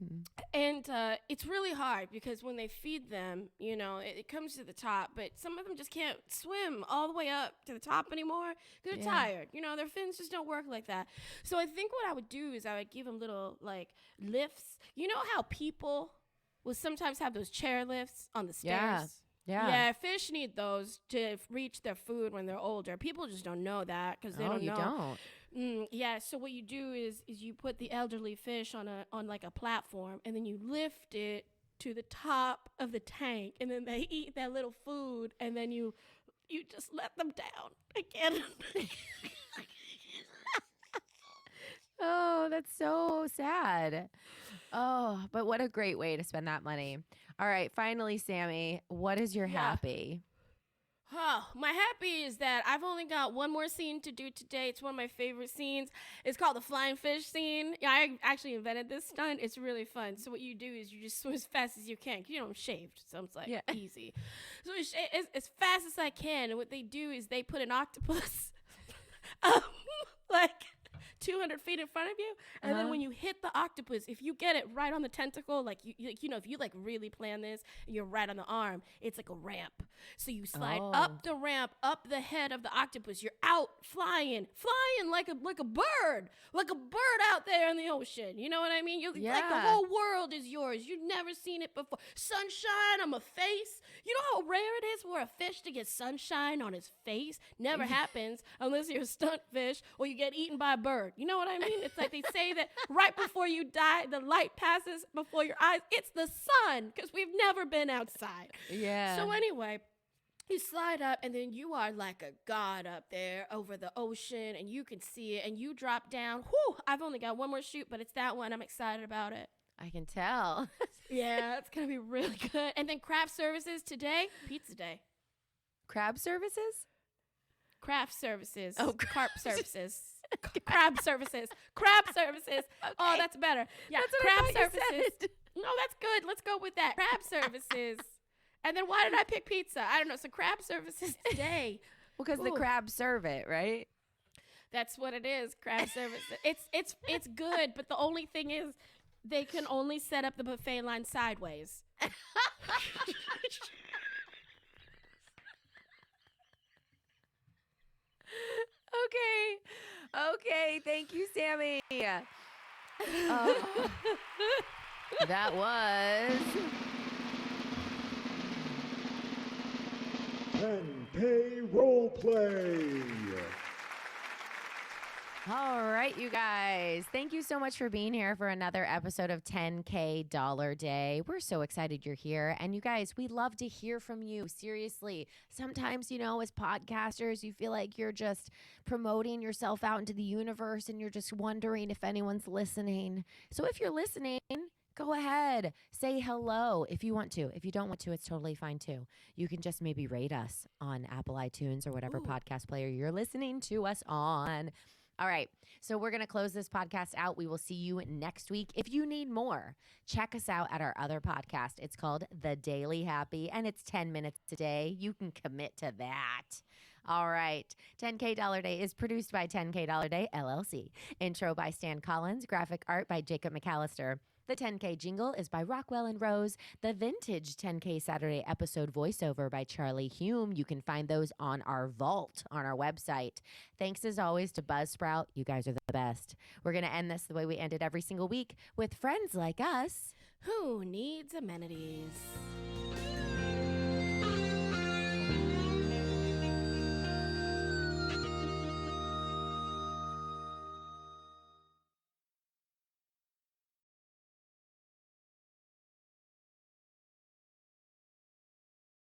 Mm-hmm. And it's really hard because when they feed them, it comes to the top, but some of them just can't swim all the way up to the top anymore because they're tired. Their fins just don't work like that. So I think what I would do is I would give them little, lifts. You know how people will sometimes have those chair lifts on the stairs? Yeah, fish need those to reach their food when they're older. People just don't know that because they don't know. Don't. Yeah, so what you do is you put the elderly fish on a platform, and then you lift it to the top of the tank, and then they eat that little food, and then you just let them down again. Oh, that's so sad. Oh, but what a great way to spend that money. All right, finally, Sammy, what is your Yeah. happy? Oh, my happy is that I've only got one more scene to do today. It's one of my favorite scenes. It's called the flying fish scene. Yeah, I actually invented this stunt. It's really fun. So what you do is you just swim as fast as you can. 'Cause, I'm shaved, so it's like easy. So as fast as I can. And what they do is they put an octopus like 200 feet in front of you, and then when you hit the octopus, if you get it right on the tentacle, like if you like really plan this, and you're right on the arm, it's like a ramp. So you slide up the ramp, up the head of the octopus. You're out flying like a bird out there in the ocean. You know what I mean? Like the whole world is yours. You've never seen it before. Sunshine on my face. You know how rare it is for a fish to get sunshine on his face? Never happens unless you're a stunt fish or you get eaten by a bird. You know what I mean? It's like they say that right before you die, the light passes before your eyes. It's the sun, because we've never been outside. Yeah. So anyway, you slide up, and then you are like a god up there over the ocean, and you can see it, and you drop down. Whew, I've only got one more shoot, but it's that one. I'm excited about it. I can tell. Yeah, it's going to be really good. And then craft services today, pizza day. Crab services? Craft services. Oh, carp services. Crab services. Crab services. Oh, that's better. Yeah, That's what crab I thought you services. said. No, that's good. Let's go with that. Crab services. And then why did I pick pizza? I don't know. So crab services today. Well, because the Ooh. crabs serve it, right? That's what it is. Crab services. It's good, but the only thing is they can only set up the buffet line sideways. Okay. Thank you, Sammy. That was 10K Roleplay. all right, you guys. Thank you so much for being here for another episode of 10K Dollar Day. We're so excited you're here. And you guys, we love to hear from you. Seriously. Sometimes, as podcasters, you feel like you're just promoting yourself out into the universe and you're just wondering if anyone's listening. So if you're listening, go ahead. Say hello if you want to. If you don't want to, it's totally fine too. You can just maybe rate us on Apple iTunes or whatever podcast player you're listening to us on. All right, so we're going to close this podcast out. We will see you next week. If you need more, check us out at our other podcast. It's called The Daily Happy, and it's 10 minutes a day. You can commit to that. All right, 10K Dollar Day is produced by 10K Dollar Day, LLC. Intro by Stan Collins, graphic art by Jacob McAllister. The 10K jingle is by Rockwell and Rose. The vintage 10K Saturday episode voiceover by Charlie Hume. You can find those on our vault on our website. Thanks as always to Buzzsprout. You guys are the best. We're going to end this the way we end it every single week with friends like us. Who needs amenities?